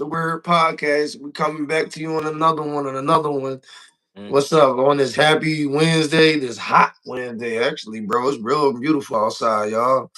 the Word Podcast. We coming back to you on another one. Mm, What's up on this happy Wednesday? This hot Wednesday, actually, bro. It's real beautiful outside, y'all.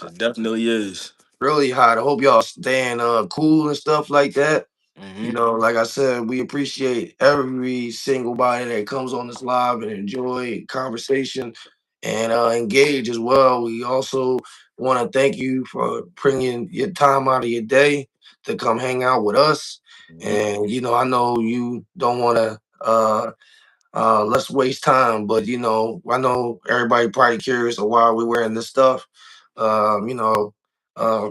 it definitely is. Really hot. I hope y'all staying cool and stuff like that. Hmm. Like I said, we appreciate every single body that comes on this live and enjoy conversation and engage as well. We also want to thank you for bringing your time out of your day to come hang out with us. Hmm. And I know you don't want to let's waste time, but I know everybody probably curious of why we're wearing this stuff. Um, you know, uh,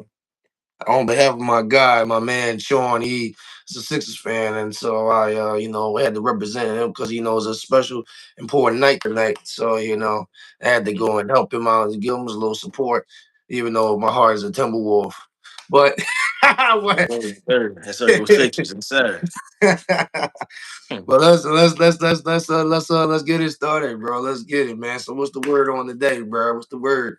on behalf of my guy, my man Sean, he is a Sixers fan, and so I, had to represent him because he knows a special, important night tonight. So I had to go and help him out and give him a little support, even though my heart is a Timberwolf. But, Yes, sir. Go Sixers, yes, sir. Hmm. but let's get it started, bro. Let's get it, man. So what's the word on the day, bro? What's the word?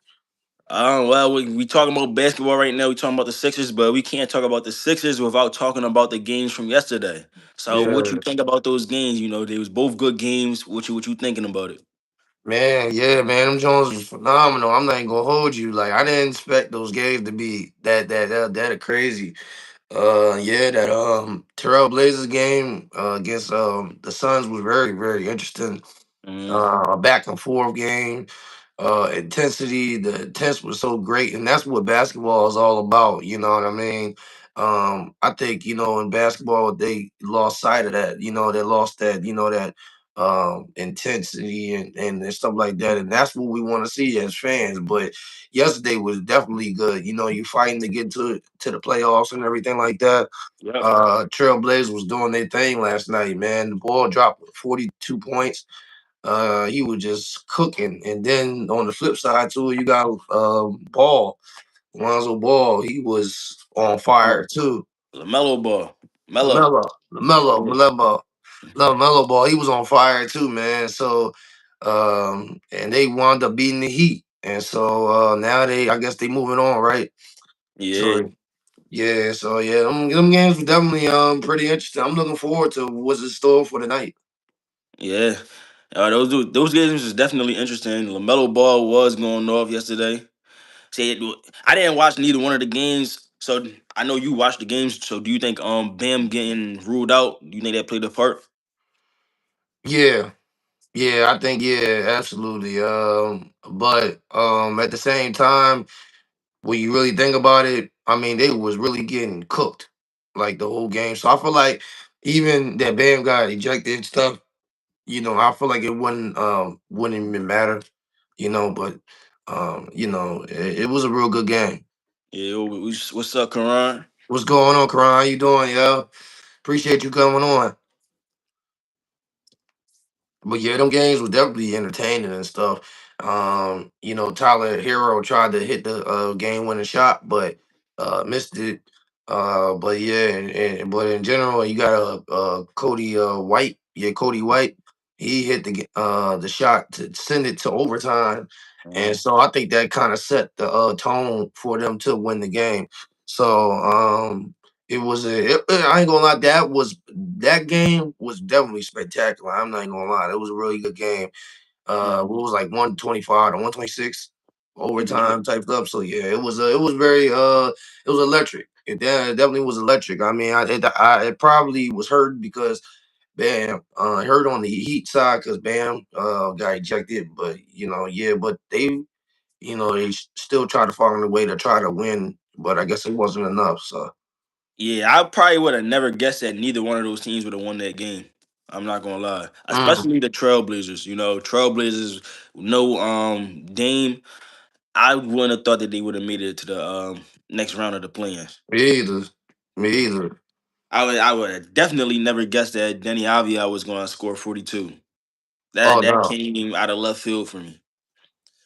Well, we talking about basketball right now. We talking about the Sixers, but we can't talk about the Sixers without talking about the games from yesterday. So, what Yeah. you think about those games? They was both good games. What you thinking about it? Man, yeah, man, them Jones was phenomenal. I'm not even gonna hold you. Like I didn't expect those games to be that crazy. Yeah, that Terrell Blazers game against the Suns was very interesting. Hmm. A back and forth game. Intensity, the intense was so great, and that's what basketball is all about. You know what I mean? I think in basketball they lost sight of that. They lost that. That intensity and stuff like that, and that's what we want to see as fans. But yesterday was definitely good. You fighting to get to the playoffs and everything like that. Yep. Trailblazers was doing their thing last night, man. The ball dropped 42 points. He was just cooking. And then on the flip side too, you got Ball, Lonzo Ball. He was on fire too. Lamelo Ball, Melo. Lamelo, Lamelo, Yeah. Lamelo, Lamelo Ball. He was on fire too, man. So, and they wound up beating the Heat. And so now I guess they moving on, right? Yeah. So yeah, them games were definitely pretty interesting. I'm looking forward to what's in store for the night. Yeah. Those games was definitely interesting. Lamelo Ball was going off yesterday. See, I didn't watch neither one of the games, so I know you watched the games. So, do you think Bam getting ruled out? Do you think that played a part? Yeah, yeah, I think absolutely. But at the same time, when you really think about it, I mean, they was really getting cooked like the whole game. So I feel like even that Bam got ejected and stuff, I feel like it wouldn't even matter, but it was a real good game. Yeah. What's up, Karan? What's going on, Karan? How you doing, yo? Appreciate you coming on. But yeah, them games were definitely entertaining and stuff. Tyler Hero tried to hit the game winning shot, but missed it. But yeah, but in general, you got Cody White. Yeah, Cody White. He hit the shot to send it to overtime, and Mhm. so I think that kind of set the tone for them to win the game. So I ain't gonna lie. That game was definitely spectacular. I'm not even gonna lie. It was a really good game. What was like 125 to 126 Mhm. overtime type stuff. So yeah, it was very it was electric. It definitely was electric. I mean, it probably was hurt because Bam hurt on the Heat side because Bam got ejected. But yeah, but they still try to find a way to try to win. But I guess it wasn't enough. So. Yeah, I probably would have never guessed that neither one of those teams would have won that game. I'm not gonna lie, Mm. especially the Trailblazers. Trailblazers, no Dame. I wouldn't have thought that they would have made it to the next round of the play-ins. Me either. Me either. I would have definitely never guessed that Denny Avia was going to score 42. That Oh that no. came out of left field for me.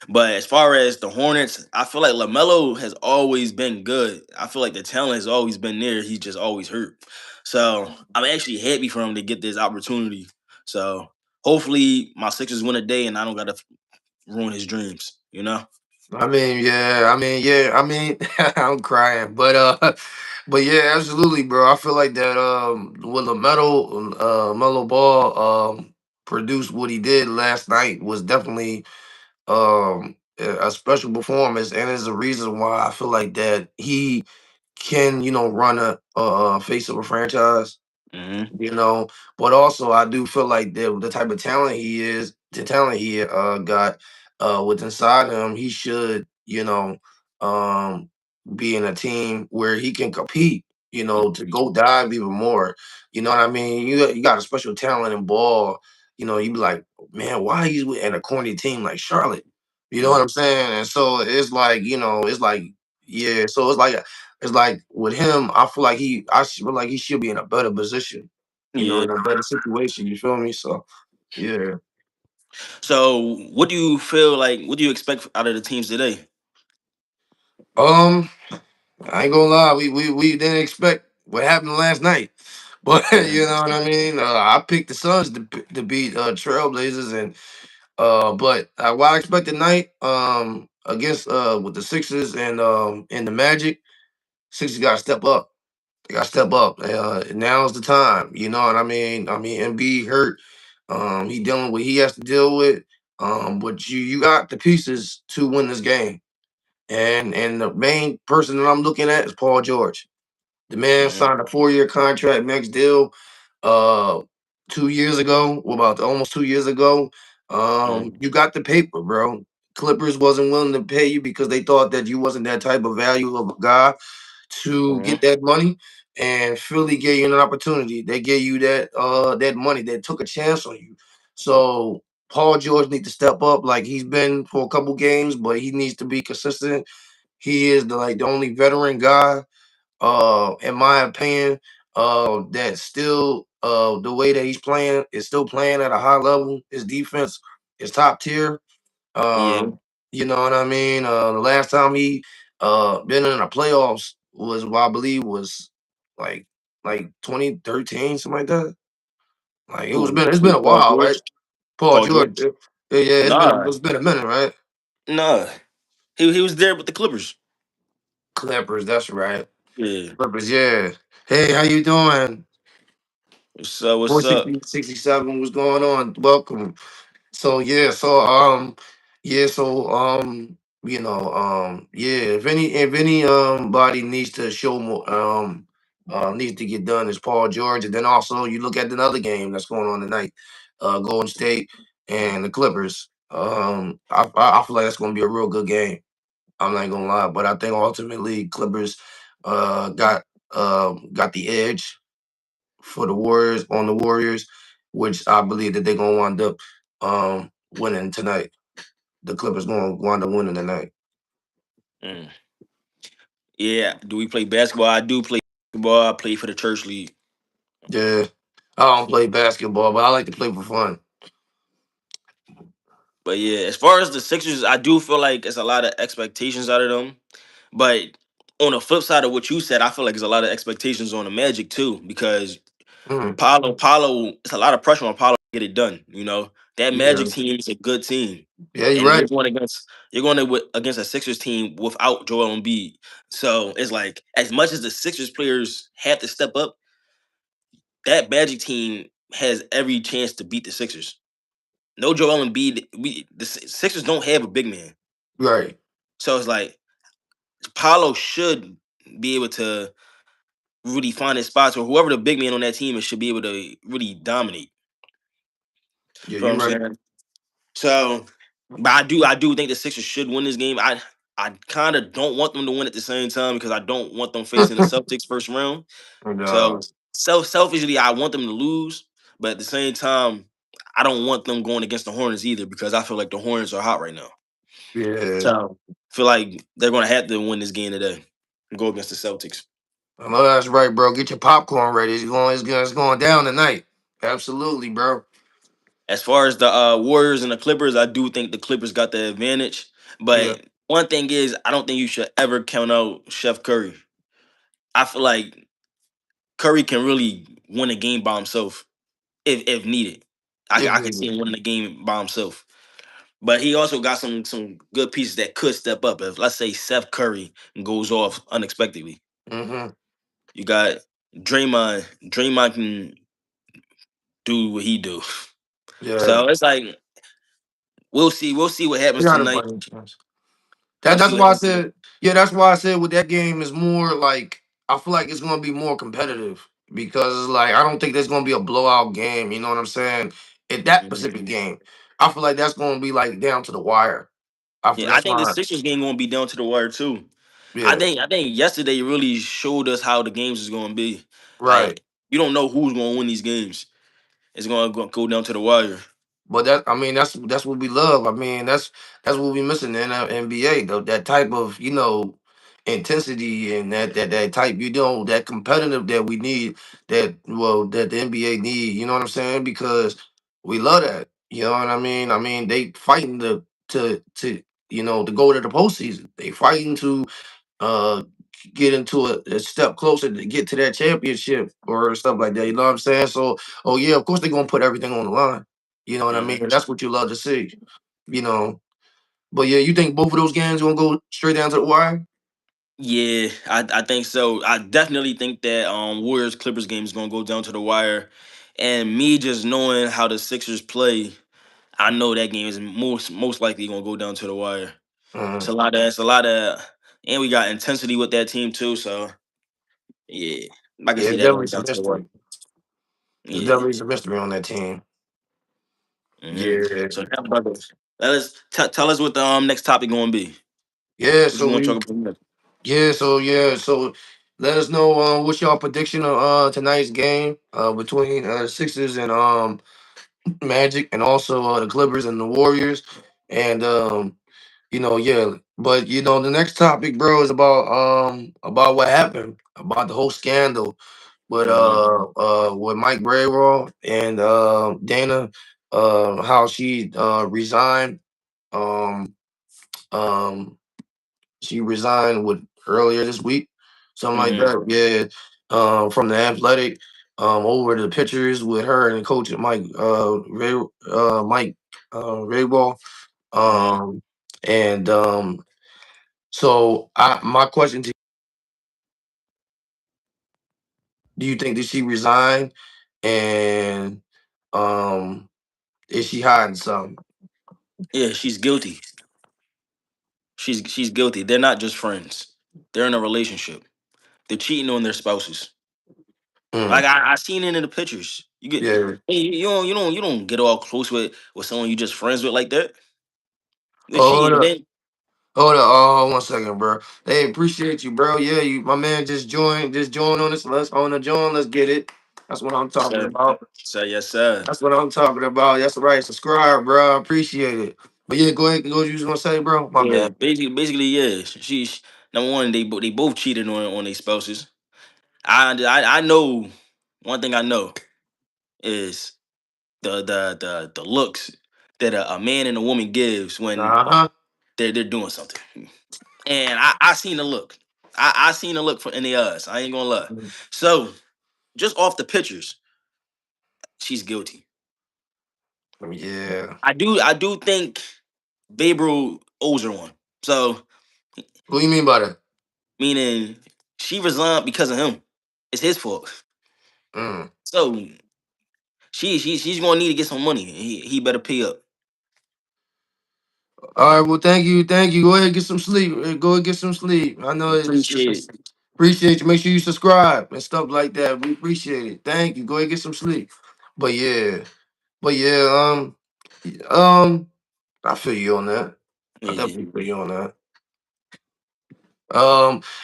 But as far as the Hornets, I feel like Lamelo has always been good. I feel like the talent has always been there. He's just always hurt. So I'm actually happy for him to get this opportunity. So hopefully my Sixers win a day and I don't got to ruin his dreams. I mean, yeah, I mean, yeah, I mean, I'm crying, but yeah, absolutely, bro. I feel like that with Mellow Ball produced what he did last night was definitely a special performance, and is the reason why I feel like that he can, run a face of a franchise, Hmm. you know. But also, I do feel like the type of talent he is, the talent he got with inside him, he should, um, be in a team where he can compete. To go dive even more. You know what I mean? You got a special talent in ball. You be like, man, why he's in a corny team like Charlotte? You know what I'm saying? And so it's like, it's like, yeah. So it's like with him, I feel like he should be in a better position, Yeah. in a better situation. You feel me? So yeah. So, what do you feel like? What do you expect out of the teams today? Um, I ain't gonna lie, we didn't expect what happened last night. But you Mhm. know what I mean? I picked the Suns to beat Trailblazers, and but what I expect tonight against with the Sixers and the Magic. Sixers gotta step up. They gotta step up. Now's the time. You know what I mean? Embiid hurt. He dealing with he has to deal with. But you got the pieces to win this game. And the main person that I'm looking at is Paul George. The man Mhm. signed a 4-year contract, max deal, uh, 2 years ago. Well, about almost 2 years ago. Mhm. You got the paper, bro. Clippers wasn't willing to pay you because they thought that you wasn't that type of value of a guy to Mhm. get that money. And Philly gave you an opportunity. They gave you that money. They took a chance on you. So Paul George needs to step up like he's been for a couple games, but he needs to be consistent. He is the only veteran guy, in my opinion, that still the way that he's playing is still playing at a high level. His defense is top tier. Yeah. um, you know what I mean? The last time he been in the playoffs was what I believe was like like 2013, something like that. Like it's been Who, a Paul while, right? George? Paul Paul George. George? Yeah, Nah, it's been a minute, right? nah. He was there with the Clippers. Clippers, that's right. Yeah. Clippers, yeah. Hey, how you doing? What's up? What's up? 467, what's going on? Welcome. So yeah, yeah, if any body needs to show more needs to get done is Paul George. And then also you look at another game that's going on tonight, Golden State and the Clippers. I feel like that's gonna be a real good game. I'm not gonna lie, but I think ultimately Clippers got the edge for the Warriors, which I believe that they're gonna wind up winning tonight. The Clippers gonna wind up winning tonight. Mm. Yeah. Do we play basketball? I do play basketball. I play for the church league. Yeah. I don't play basketball, but I like to play for fun. But yeah, as far as the Sixers, I do feel like it's a lot of expectations out of them. But on the flip side of what you said, I feel like there's a lot of expectations on the Magic too, because Mhm. Paulo, it's a lot of pressure on Paulo to get it done. That Yeah. Magic team is a good team, Yeah, you're and right. you're going against a Sixers team without Joel Embiid. So it's like as much as the Sixers players have to step up, that Magic team has every chance to beat the Sixers. No Joel Embiid. The Sixers don't have a big man, Right. so it's like Paulo should be able to really find his spots, or whoever the big man on that team is should be able to really dominate. Yeah, You know you're what I'm right. saying? So, but I do think the Sixers should win this game. I kind of don't want them to win at the same time because I don't want them facing the Celtics first round. and So, selfishly, I want them to lose, but at the same time, I don't want them going against the Hornets either because I feel like the Hornets are hot right now. yeah, So, I feel like they're going to have to win this game today and go against the Celtics. I know that's right, bro. Get your popcorn ready. It's going down tonight. Absolutely, bro. As far as the Warriors and the Clippers, I do think the Clippers got the advantage. Yeah. But one thing is, I don't think you should ever count out Chef Curry. I feel like Curry can really win a game by himself if needed. I If can see him winning the game by himself. But he also got some good pieces that could step up. If let's say Seth Curry goes off unexpectedly, Hmm. you got Draymond. Draymond can do what he do. Yeah, So it's like we'll see. We'll see what they happens got a tonight. fighting chance. We'll That's see what why I happens tonight. said, yeah, that's why I said with that game is more like I feel like it's gonna be more competitive because it's like I don't think there's gonna be a blowout game. You know what I'm saying? In that Mhm. specific game, I feel like that's gonna be like down to the wire. I feel Yeah, I that's think the my Sixers game gonna be down to the wire too. yeah, I think yesterday really showed us how the games is gonna be. right. Like you don't know who's gonna win these games. It's gonna go down to the wire. But that I mean that's what we love. I mean that's what we missing in the NBA though. That type of intensity and that type that competitive that we need that the NBA need. You know what I'm saying? Because we love that. You know what I mean? I mean they fighting to to go to the postseason. They fighting to uh get into a step closer to get to that championship or stuff like that. You know what I'm saying? So, oh yeah, of course they're gonna put everything on the line. You know what I mean? Mhm. And that's what you love to see. You know. But yeah, you think both of those games gonna go straight down to the wire? Yeah, I think so. I definitely think that Warriors Clippers game is gonna go down to the wire. And me just knowing how the Sixers play, I know that game is most likely gonna go down to the wire. Uh, It's a lot of and we got intensity with that team too, so yeah. I can yeah, see it's that definitely going some down to the wire. mystery. There's Yeah. definitely some mystery on that team. Hmm. Yeah. So now, brothers, let us tell us what the next topic gonna be. Yeah, What you so want to we talk about next? so let us know what's y'all prediction of tonight's game between Sixers and Magic and also the Clippers and the Warriors. And yeah. But the next topic, bro, is about what happened, about the whole scandal Hmm. with Mike Brayraw and Dana, how she resigned. Um um she resigned with earlier this week, something like Hmm. that. Yeah. From the athletic. Over the pictures with her and coach Mike Rayball. Hmm. Um, and so my question to you, do you think that she resigned and um is she hiding something? Yeah, she's guilty. She's guilty. They're not just friends. They're in a relationship. They're cheating on their spouses. Mm, Like I seen it in the pictures. You get yeah. you don't get all close with someone you just friends with like that. They Oh, hold cheating. up. Then Hold up. Oh, 1 second, bro. Hey, appreciate you, bro. Yeah, you my man just joined on this. Let's on the join. Let's get it. That's what I'm talking sir, about. sir, yes sir. That's what I'm talking about. That's right. Subscribe, bro. I appreciate it. But yeah, go ahead. Go. You was gonna say, bro? My Yeah, bad. basically, yeah. Number one. They both cheated on their spouses. I know one thing. I know is the looks that a man and a woman gives when Uh huh. they're doing something. And I seen the look. I seen the look in the eyes. I ain't gonna lie. So just off the pictures, she's guilty. Yeah. I do think Babe Ruth owes her one. So What do you mean by that? meaning she resigned because of him. It's his fault. Mm. So she's gonna need to get some money. He better pay up. All right. Well, thank you. Thank you. Go ahead and get some sleep. Go ahead and get some sleep. I know Appreciate it. appreciate you. Make sure you subscribe and stuff like that. We appreciate it. Thank you. Go ahead and get some sleep. But yeah. But yeah. Um. I feel you on that. I Yeah. definitely feel you on that.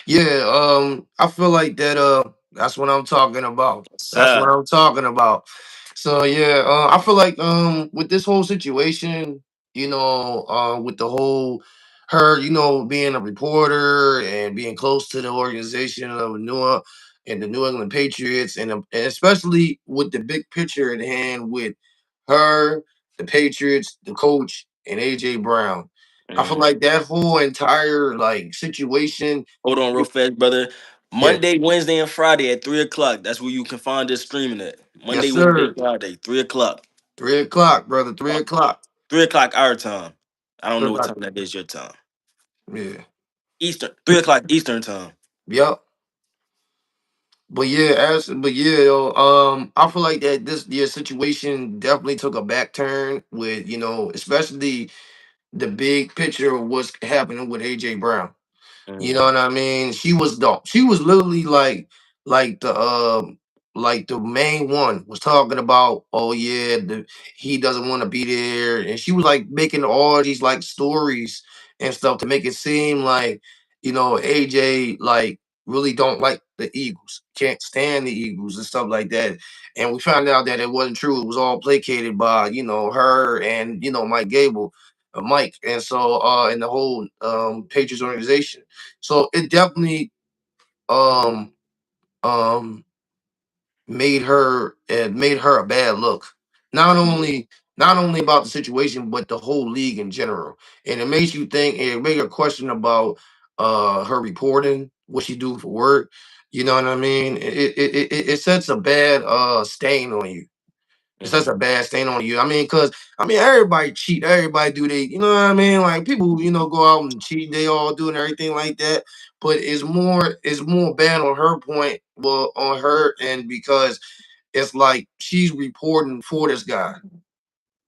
Yeah, I feel like that that's what I'm talking about. That's what Sir. I'm talking about. So yeah, I feel like with this whole situation, with the whole her, being a reporter and being close to the organization of the New England Patriots and especially with the big picture at hand with her, the Patriots, the coach, and AJ Brown. I feel Mhm. like that whole entire like situation. Hold on real fast, brother. Yeah, Monday, Wednesday, and Friday at 3 o'clock. That's where you can find this streaming at. yes, Monday, Wednesday, sir. Friday, 3 o'clock. 3 o'clock, brother. 3 o'clock. 3 o'clock our time. I don't know what 3 o'clock. time that is your time. Yeah. Eastern, 3 o'clock Eastern time. Yep. But yeah, yo, I feel like that this year situation definitely took a back turn with, especially the big picture of what's happening with AJ Brown. You know Mhm. what I mean? She was dope. She was literally like the like the main one was talking about, oh yeah, he doesn't want to be there. And she was like making all these like stories and stuff to make it seem like, AJ like really don't like the Eagles, can't stand the Eagles and stuff like that. And we found out that it wasn't true. It was all placated by, her and Mike Gable. Mike, and so and the whole Patriots organization. So it definitely um um made her a bad look. Not Yeah. only not only about the situation, but the whole league in general. And it makes you think. It makes a question about her reporting, what she do for work. You know what I mean? It sets a bad stain on you. It's such Mhm. a bad stain on you. I mean, cause everybody cheat, everybody do they, you know what I mean? Like people, go out and cheat, they all do and everything like that. But it's more bad on her point, well, on her end because it's like she's reporting for this guy,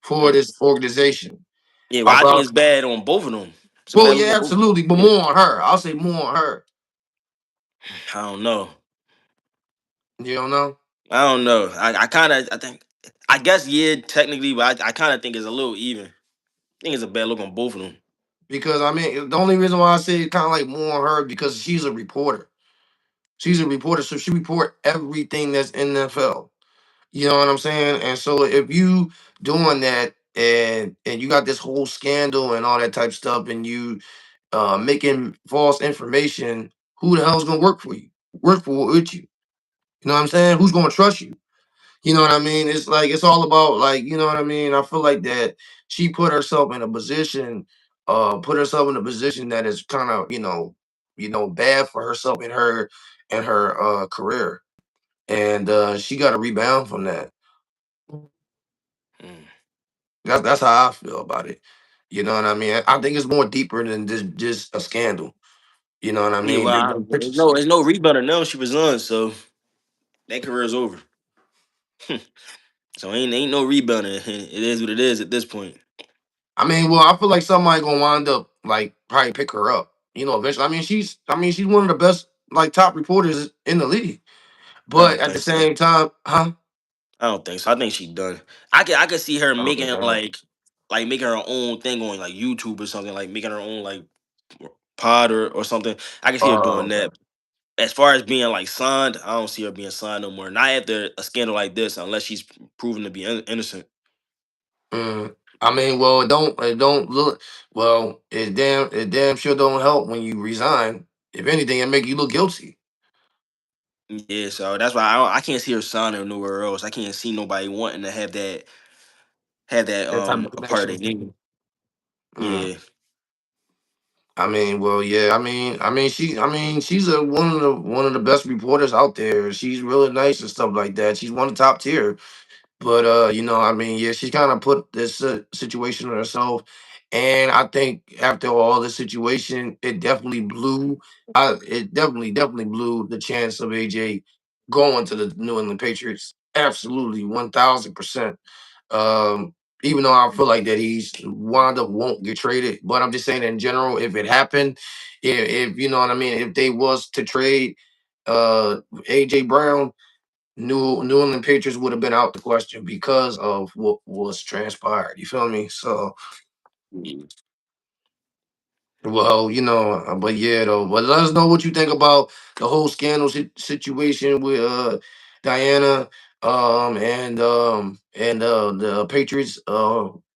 for Mhm. this organization Yeah, well, I think about. it's bad on both of them. It's a Well, bad look yeah, on both. absolutely, but Yeah. more on her. I'll say more on her. I don't know. You don't know? I kind of, I think, I guess, yeah, technically, but I kind of think it's a little even. I think it's a bad look on both of them. Because the only reason why I say it's kind of like more on her because she's a reporter. She's a reporter, so she report everything that's in the NFL. You know what I'm saying? And so if you doing that and you got this whole scandal and all that type of stuff, and you making false information, who the hell's gonna work for you? Work for with you? You know what I'm saying? Who's gonna trust you? You know what I mean? It's like it's all about like, you know what I mean? I feel like that she put herself in a position that is kind of, bad for herself and her career. And she got to rebound from that. Mm. That's how I feel about it. You know what I mean? I think it's more deeper than just a scandal. You know what I Yeah, mean? well, Them pictures. there's no rebounder now. She was on, so that career is over. So ain't no rebounder. It is what it is at this point. I mean, well, I feel like somebody gonna wind up like probably pick her up. Eventually. I mean, she's one of the best like top reporters in the league. I But don't at the think so. same time, huh? I don't think so. I think she done. I could see her Oh, making man. like making her own thing on like YouTube or something, like making her own like pod or something. I can see her doing Okay. that. As far as being like signed, I don't see her being signed no more. Not after a scandal like this, unless she's proven to be innocent. I mean, well, it don't look well. It damn sure don't help when you resign. If anything, it make you look guilty. Yeah, so that's why I can't see her signing nowhere else. I can't see nobody wanting to have that That type of a part of the connection. game. Mm. Yeah. I mean, well, yeah. She's one of the best reporters out there. She's really nice and stuff like that. She's one of the top tier. But I mean, yeah, she kind of put this situation on herself, and I think after all this situation, it definitely blew the chance of AJ going to the New England Patriots. Absolutely, 1,000%. Um, Even though I feel like that he's wound up won't get traded, but I'm just saying in general, if it happened, if you know what I mean, if they was to trade AJ Brown, New England Patriots would have been out the question because of what was transpired. You feel me? So, Yeah. well, but yeah, though. But let us know what you think about the whole scandal situation with Diana, and the Patriots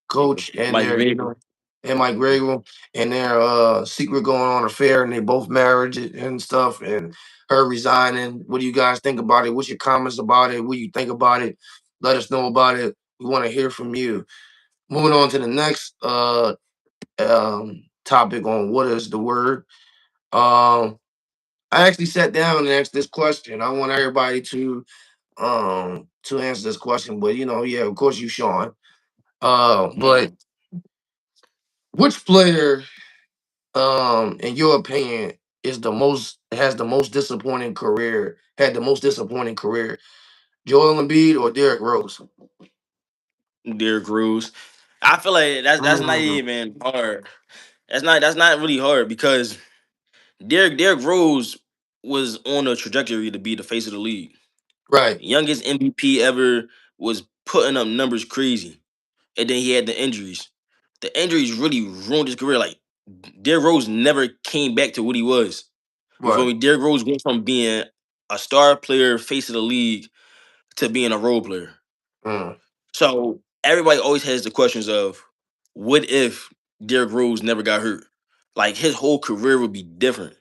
coach and Mike their Vrabel. and Mike Grable and their secret going on affair, and they both married and stuff, and her resigning. What do you guys think about it? What's your comments about it? What do you think about it? Let us know about it. We want to hear from you. Moving on to the next topic on what is the word. Um, I actually sat down and asked this question. I want everybody to answer this question, but yeah, of course you, Sean. But Mhm. Which player, in your opinion, is the most has the most disappointing career? Had the most disappointing career? Joel Embiid or Derrick Rose? Derrick Rose. I feel like that's not Mm, even hard. That's not really hard because Derrick Rose was on a trajectory to be the face of the league. right. Youngest MVP ever, was putting up numbers crazy. And then he had the injuries. The injuries really ruined his career. Like Derrick Rose never came back to what he was. You feel Right. me? Derrick Rose went from being a star player, face of the league, to being a role player. Mm, So everybody always has the questions of what if Derrick Rose never got hurt? Like his whole career would be different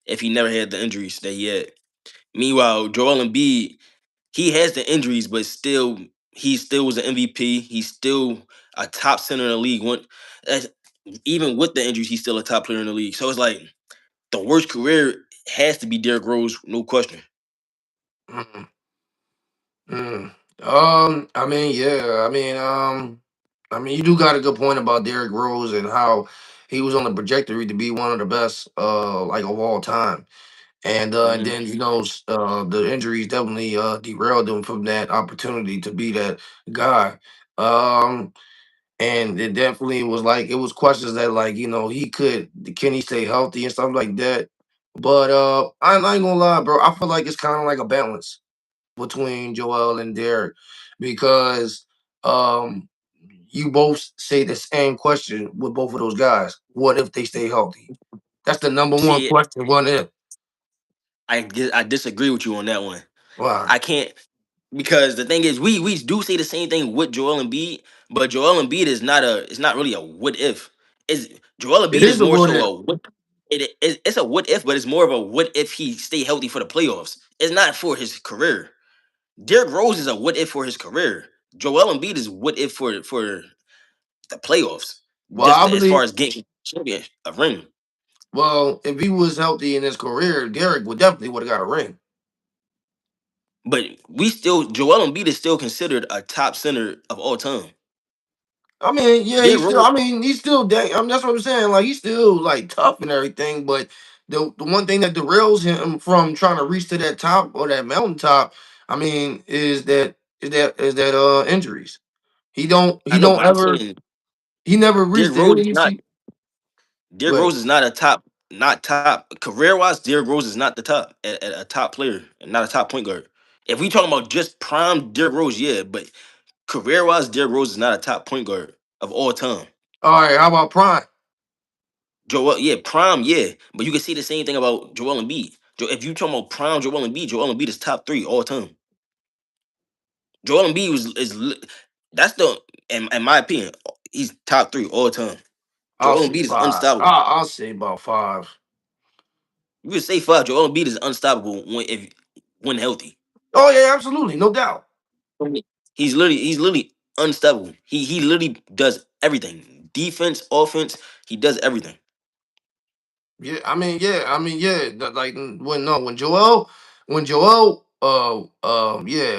if he never had the injuries that he had. Meanwhile, Joel Embiid, he has the injuries, but still, he still was an MVP. He's still a top center in the league. As- Even with the injuries, he's still a top player in the league. So it's like the worst career has to be Derrick Rose, no question. mm, mm. I mean, yeah. I mean, you do got a good point about Derrick Rose and how he was on the trajectory to be one of the best, like of all time. And Hmm. then the injuries definitely derailed him from that opportunity to be that guy. Um, and it definitely was like it was questions that like can he stay healthy and stuff like that. But I ain't gonna lie, bro. I feel like it's kind of like a balance between Joel and Derek because um you both say the same question with both of those guys. What if they stay healthy? That's the number one See, question. What if? I disagree with you on that one. Why? I can't, because the thing is, we do say the same thing with Joel Embiid, but Joel Embiid is not a. It's not really a what if. Is Joel It Embiid is is a more what so if. a what. It's a what if, but it's more of a what if he stay healthy for the playoffs. It's not for his career. Derrick Rose is a what if for his career. Joel Embiid is what if for the playoffs. Well, Just I as far believe. as getting champion a ring. Well, if he was healthy in his career, Derek would definitely would have got a ring. But we still, Joel Embiid is still considered a top center of all time. I mean, yeah, Derrick he's still. Rose, I mean, he's still. That's what I'm saying. Like he's still like tough and everything. But the one thing that derails him from trying to reach to that top or that mountaintop, I mean, is that injuries. He don't. I He know, don't but I'm ever. saying He never Derrick reached the Rose is any. not. See, Derrick but Rose is not a top, not top career wise. Derrick Rose is not the top, a top player, and not a top point guard. If we talking about just prime Derrick Rose, yeah, but career wise, Derrick Rose is not a top point guard of all time. all right, how about Prime? Joel, yeah, prime, yeah, but you can see the same thing about Joel Embiid. If you talking about prime Joel Embiid is top three all time. Joel Embiid that's the, in my opinion, he's top three all time. I'll Joel say Embiid is five. unstoppable. I'll say about five. You could say five. Joel Embiid is unstoppable when healthy. Oh yeah, absolutely, no doubt. He's literally unstoppable. He literally does everything. Defense, offense, he does everything. Like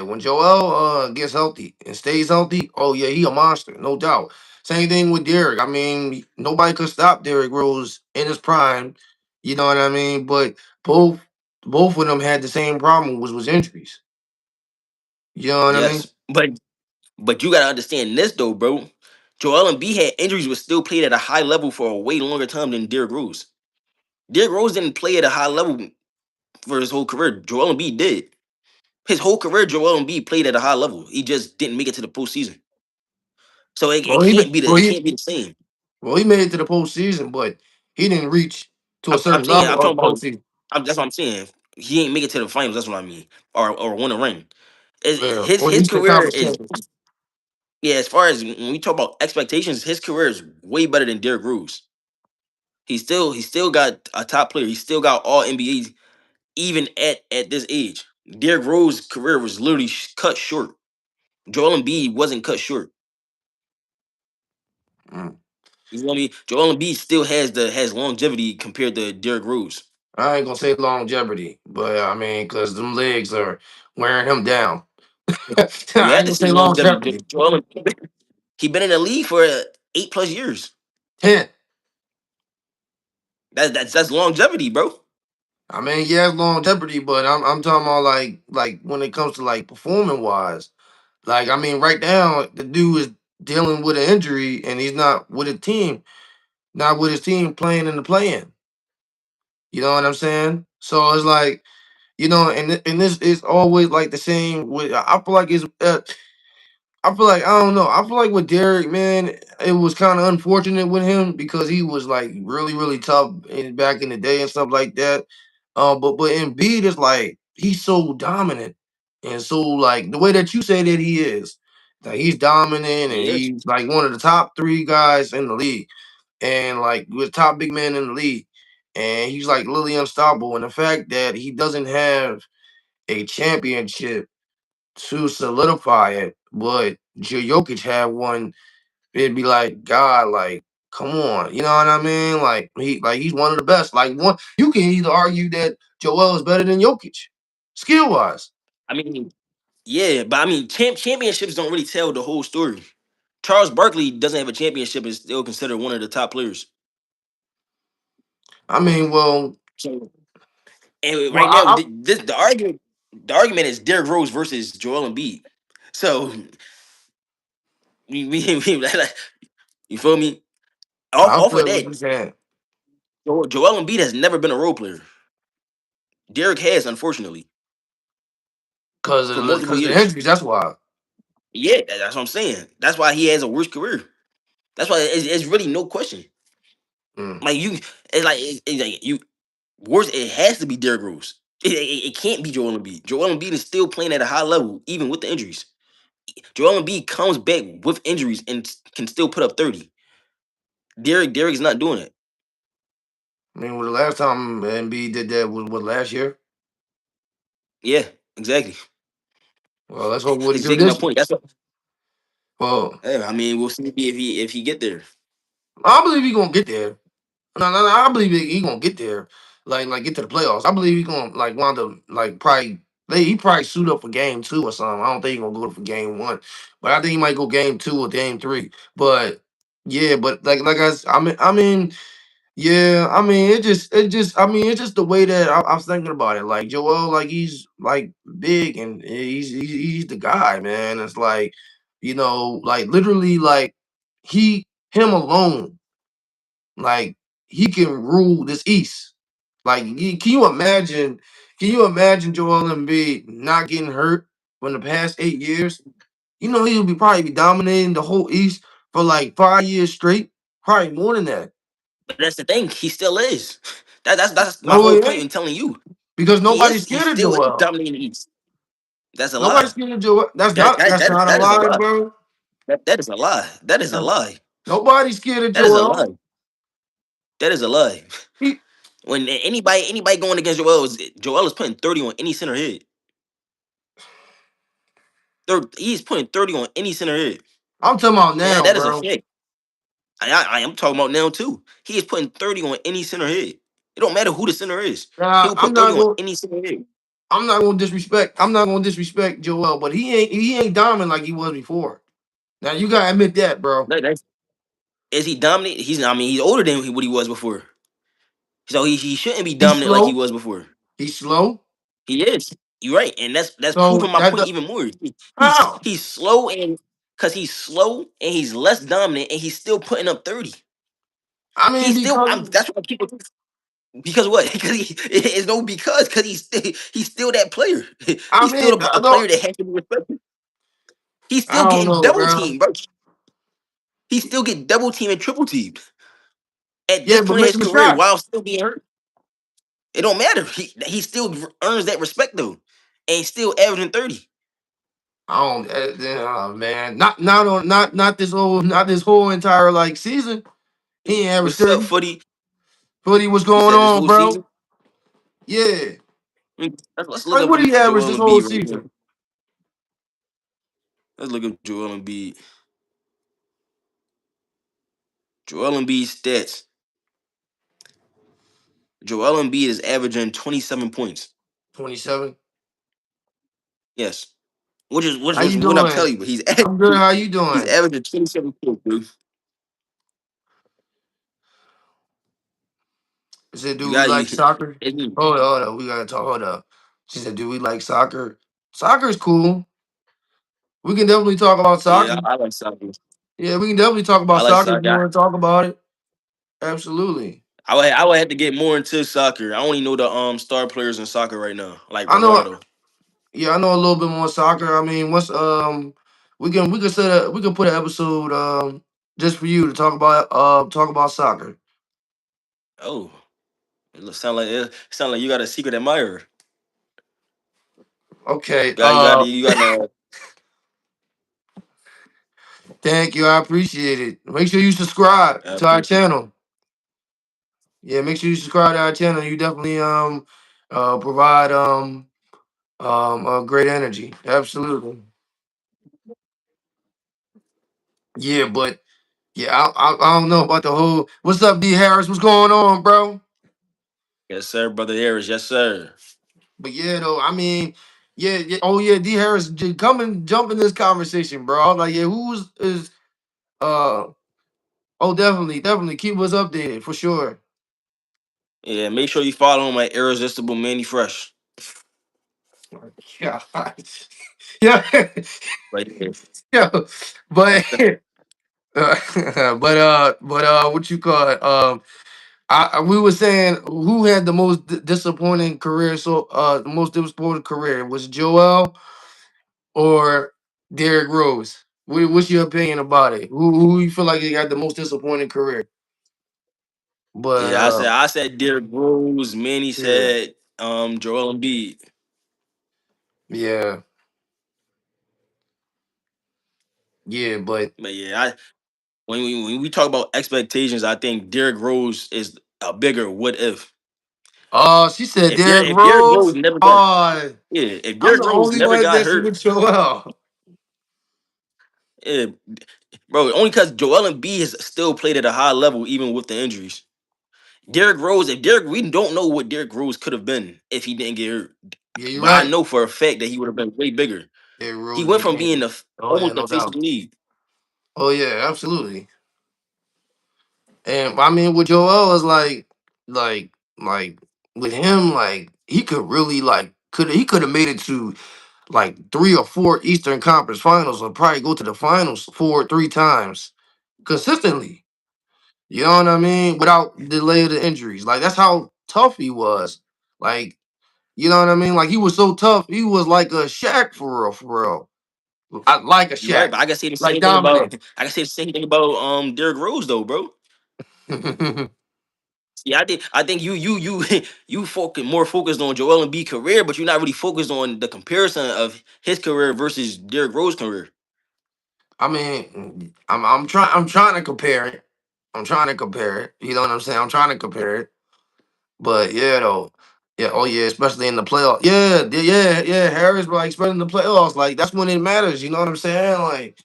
when Joel gets healthy and stays healthy, oh yeah, he a monster, no doubt. Same thing with Derrick. I mean, nobody could stop Derrick Rose in his prime. You know what I mean? But both both of them had the same problem, which was injuries. You know what I mean? Yes, but you gotta understand this though, bro. Joel Embiid had injuries, but still played at a high level for a way longer time than Derrick Rose. Derrick Rose didn't play at a high level for his whole career. Joel Embiid did. His whole career, Joel Embiid played at a high level. He just didn't make it to the postseason. So Well, he it can't be the same. well he made it to the postseason, but he didn't reach to a I'm certain saying, level I'm of talking the about. postseason. That's what I'm saying. He ain't make it to the finals. That's what I mean, or win a ring. Yeah, His or his Eastern career Conference is, champion. yeah. As far as when we talk about expectations, his career is way better than Derrick Rose. He still got a top player. He still got all NBAs even at this age. Derrick Rose's career was literally cut short. Joel Embiid wasn't cut short. Mm. You know what I mean? Joel Embiid still has longevity compared to Derrick Rose. I ain't gonna say longevity, but I mean, because them legs are wearing him down. I You ain't had to gonna say say longevity. longevity. Joel Embiid, he been in the league for 8 plus years. 10. That's longevity, bro. I mean, yeah, it's longevity, but I'm talking about like when it comes to like performing wise. Like I mean, right now the dude is dealing with an injury and he's not with a team, not with his team playing in the playing. You know what I'm saying? So it's like, and this is always like the same with I feel like it's I feel like I don't know. I feel like with Derek, man, it was kind of unfortunate with him because he was like really, really tough back in the day and stuff like that. But Embiid is like he's so dominant and so like the way that you say that he is, like he's dominant and Yes. he's like one of the top three guys in the league and like with top big man in the league, and he's like literally unstoppable. And the fact that he doesn't have a championship to solidify it, but Jokic had one, it'd be like, God, like, come on, you know what I mean? He's one of the best. Like one, you can either argue that Joel is better than Jokic, skill wise. I mean, yeah, but I mean, championships don't really tell the whole story. Charles Barkley doesn't have a championship and is still considered one of the top players. I mean, So, and well, right now, the argument is Derrick Rose versus Joel Embiid. So, like, you feel me? I Off of feel what that, you saying Joel Embiid has never been a role player. Derrick has, unfortunately, for multiple because of the years. injuries. That's why. Yeah, that's what I'm saying. That's why he has a worse career. That's why it's really no question. Mm. Like it's like you worse. It has to be Derrick Rose. It can't be Joel Embiid. Joel Embiid is still playing at a high level, even with the injuries. Joel Embiid comes back with injuries and can still put up 30. Derrick's not doing it. I mean, well, the last time Embiid did that was what last year. Yeah, exactly. Well, let's hope what he do Exactly my this year. point. That's what. Well, Yeah, I mean, we'll see if he get there. I believe he gonna get there. No, I believe he gonna get there. Like get to the playoffs. I believe he gonna like wind up like probably he probably suit up for game two or something. I don't think he gonna go for game one, but I think he might go game two or game three. But yeah, but I mean, yeah, I mean I mean it's just the way that I was thinking about it. Like Joel, like he's like big and he's the guy, man. It's like like literally like him alone like he can rule this East. Like, can you imagine? Can you imagine Joel Embiid not getting hurt for the past 8 years? He'll be probably be dominating the whole East for like 5 years straight, probably more than that. But that's the thing. He still is. That's my No, whole he point in ain't telling you. because He nobody's is. He scared of still is Joel. dominating the East. That's a lie. Nobody's scared of Joel. That's That not. that That's that, not a that is a lie, lie. bro. That is a lie. That is a That's- lie. Nobody's scared of That is a Joel. lie. That is a lie. He, When anybody going against Joel is putting 30 on any center hit. He's putting 30 on any center hit. I'm talking about And now, that is a bro. fact. I am talking about now too. He is putting 30 on any center hit. It don't matter who the center is. He Nah, will put 30 on any center hit. I'm not gonna disrespect. I'm not gonna disrespect Joel, but he ain't dominant like he was before. Now you gotta admit that, bro. Is he dominant? He's older than what he was before. So he shouldn't be He's dominant like he slow. was before. He's slow. He is. You're right, and that's So proving my point even more. how? He's slow and because he's slow and he's less dominant and he's still putting up 30. I mean, He's still. because That's what people. Because what? Because it's no because he's still that player. I He's still mean, a player that has to be respected. He's I still don't getting know, double bro. teamed, bro. He still get double teamed and triple teamed at Yeah, this but point in his making the career shot. while still being hurt. It don't matter. He still earns that respect though, and he's still averaging 30. I don't. Man, not this whole entire like season. He ain't averaged What's up, 30. Footy? Footy, what's You going said this on, whole bro? season. Yeah. Let's look Like, up what he averaged Joel this whole Embiid right now. season? Let's look up Joel Embiid. Joel Embiid stats. Joel Embiid is averaging 27 points. 27. Yes. Which is which How was you what I'm doing? telling you. He's I'm good. averaging, How you he's doing? averaging 27 points, dude. She said, You "Do we got like you. soccer?" Hold up. We gotta talk. Hold up. She said, "Do we like soccer?" Soccer's cool. We can definitely talk about Yeah, soccer. I like soccer. Yeah, we can definitely talk I about like soccer if you soccer. want to talk about it. Absolutely. I would have to get more into soccer. I only know the star players in soccer right now, like I know. Ronaldo. Yeah, I know a little bit more soccer. I mean, once we can we can put an episode just for you to talk about soccer. Oh, it sound like you got a secret admirer. Okay. You got Thank you. I appreciate it. Make sure you subscribe I to our appreciate it. channel. Yeah, make sure you subscribe to our channel. You definitely provide great energy. Absolutely. Yeah, but yeah, I don't know about the whole. What's up, D Harris? What's going on, bro? Yes, sir, brother Harris. Yes, sir. But yeah, though, I mean, yeah. Oh yeah, D Harris, come and jump in this conversation, bro. I was like, yeah, who's is uh? Oh, definitely keep us updated for sure. Yeah, make sure you follow him at Irresistible Manny Fresh. Yeah, yeah, Right there. yeah. But Yes, sir. what you call it? We were saying who had the most disappointing career. So the most disappointing career was Joel or Derrick Rose. What's your opinion about it? Who you feel like he got the most disappointing career? But Yeah, I said Derrick Rose. Manny yeah, said Joel Embiid. yeah, yeah. But But yeah, when we talk about expectations, I think Derrick Rose is a bigger what if. she said Derrick If Derrick Rose Rose. never got Oh, yeah, if I'm Derrick the Rose only never one got that's hurt, with Joel. yeah, bro, only because Joel Embiid has still played at a high level even with the injuries. Derrick Rose, if Derrick, we don't know what Derrick Rose could have been if he didn't get hurt. Yeah, you're But I right. know for a fact that he would have been way bigger. Derrick He Rose went be from being dangerous. Oh yeah, almost the no face of doubt. the league. Oh yeah, absolutely. And I mean, with Joel is like, like with him, like he could really could have made it to like 3 or 4 Eastern Conference Finals, or probably go to the finals 3 times consistently. You know what I mean? Without delay of the injuries, like that's how tough he was. Like you know what I mean? Like he was so tough. He was like a Shaq for real, for real. Like a You're right, Shaq, but I can say the like same thing dominant. about I can say the same thing about Derrick Rose though, bro. Yeah, I think you you focus more focused on Joel Embiid career, but you're not really focused on the comparison of his career versus Derrick Rose career. I mean, I'm trying to compare it. I'm trying to compare it. You know what I'm saying? I'm trying to compare it. But yeah, though. Yeah, oh yeah, especially in the playoffs. Yeah. Harris, like especially in the playoffs, like that's when it matters. You know what I'm saying? Like,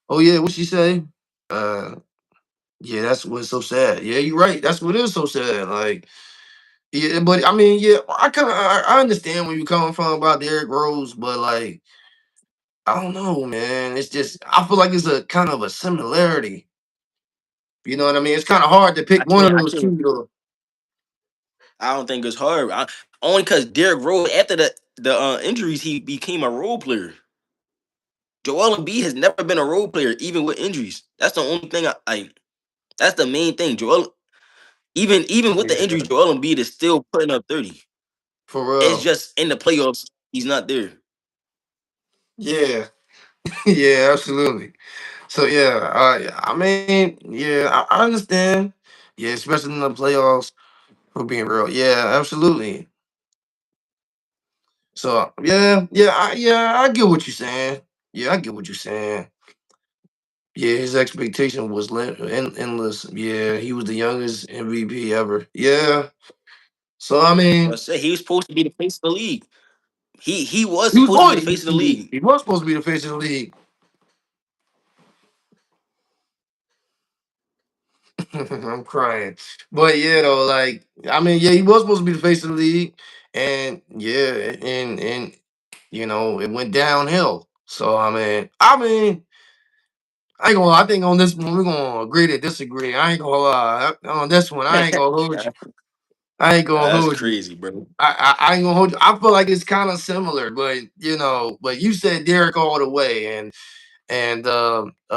oh yeah, what she say? Uh, yeah, that's what's so sad. Yeah, you're right. That's what is so sad. Like, yeah, but I mean, yeah, I understand where you're coming from about Derrick Rose, but like, I don't know, man. It's just I feel like it's a kind of a similarity. You know what I mean? It's kind of hard to pick I one of can't I those can't two. Though. I don't think it's hard. Only because Derrick Rose after the injuries he became a role player. Joel Embiid has never been a role player even with injuries. That's the only thing I that's the main thing. Joel even with the Yeah, injuries, Joel Embiid is still putting up 30. for It's real. just in the playoffs he's not there. Yeah, yeah, absolutely. So yeah, I mean, yeah, I understand. Yeah, especially in the playoffs, for being real. Yeah, absolutely. So yeah, I get what you're saying. Yeah, I get what you're saying. Yeah, his expectation was endless. Yeah, he was the youngest MVP ever. Yeah. So I I mean, said he was supposed to be the face of the league. He was he was supposed to be going. the face of the He, league. he was supposed to be the face of the league. I'm crying. But yeah, though, like I mean, yeah, he was supposed to be the face of the league, and yeah, and it went downhill. So I mean, I ain't gonna. I think on this one we're gonna agree to disagree. I ain't gonna lie. On this one, I ain't gonna hold you. I ain't gonna That's hold you. crazy, bro. I ain't gonna hold you. I feel like it's kind of similar, but but you said Derek all the way, and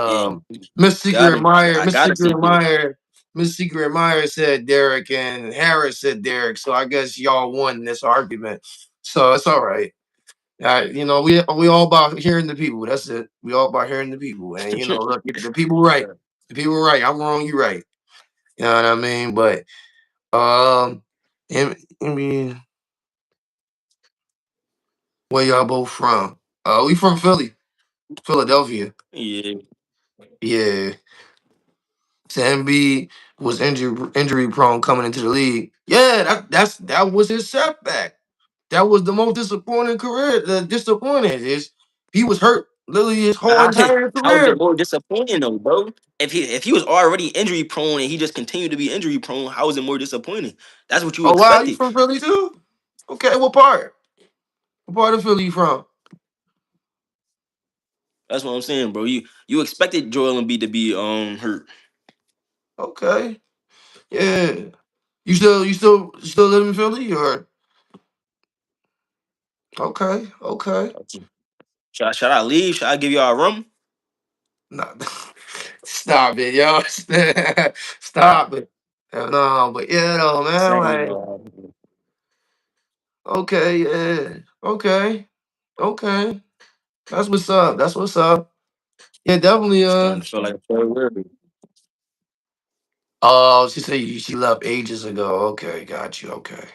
Yeah, Miss Secret Meyer, I Miss gotta say Secret Derek. Meyer, Miss Secret Meyer said Derek, and Harris said Derek. So I guess y'all won this argument. So it's all right. We all about hearing the people. That's it. We all about hearing the people, and look, the people right. The people right. I'm wrong. You right. You know what I mean? But um, I mean, where y'all both from? We from Philly, Philadelphia. Yeah, Yeah. Sam B was injury prone coming into the league. Yeah, that was his setback. That was the most disappointing career. The disappointing is he was hurt literally his whole how, entire how is it career. more disappointing though, bro? If he was already injury prone and he just continued to be injury prone, how is it more disappointing? That's what you Oh wow, you expected. from Philly too? Okay, what part? What part of Philly you from? That's what I'm saying, bro. You expected Joel Embiid to be hurt. Okay, yeah. You still live in Philly or okay, okay. Should I leave? Should I give y'all a room? No, stop it, yo. Stop it. No, but though, man, Saying, like, okay, yeah, okay, okay. That's what's up. That's what's up. Yeah, definitely. starting to feel like a third word. Oh, she said she left ages ago. Okay, got you. Okay,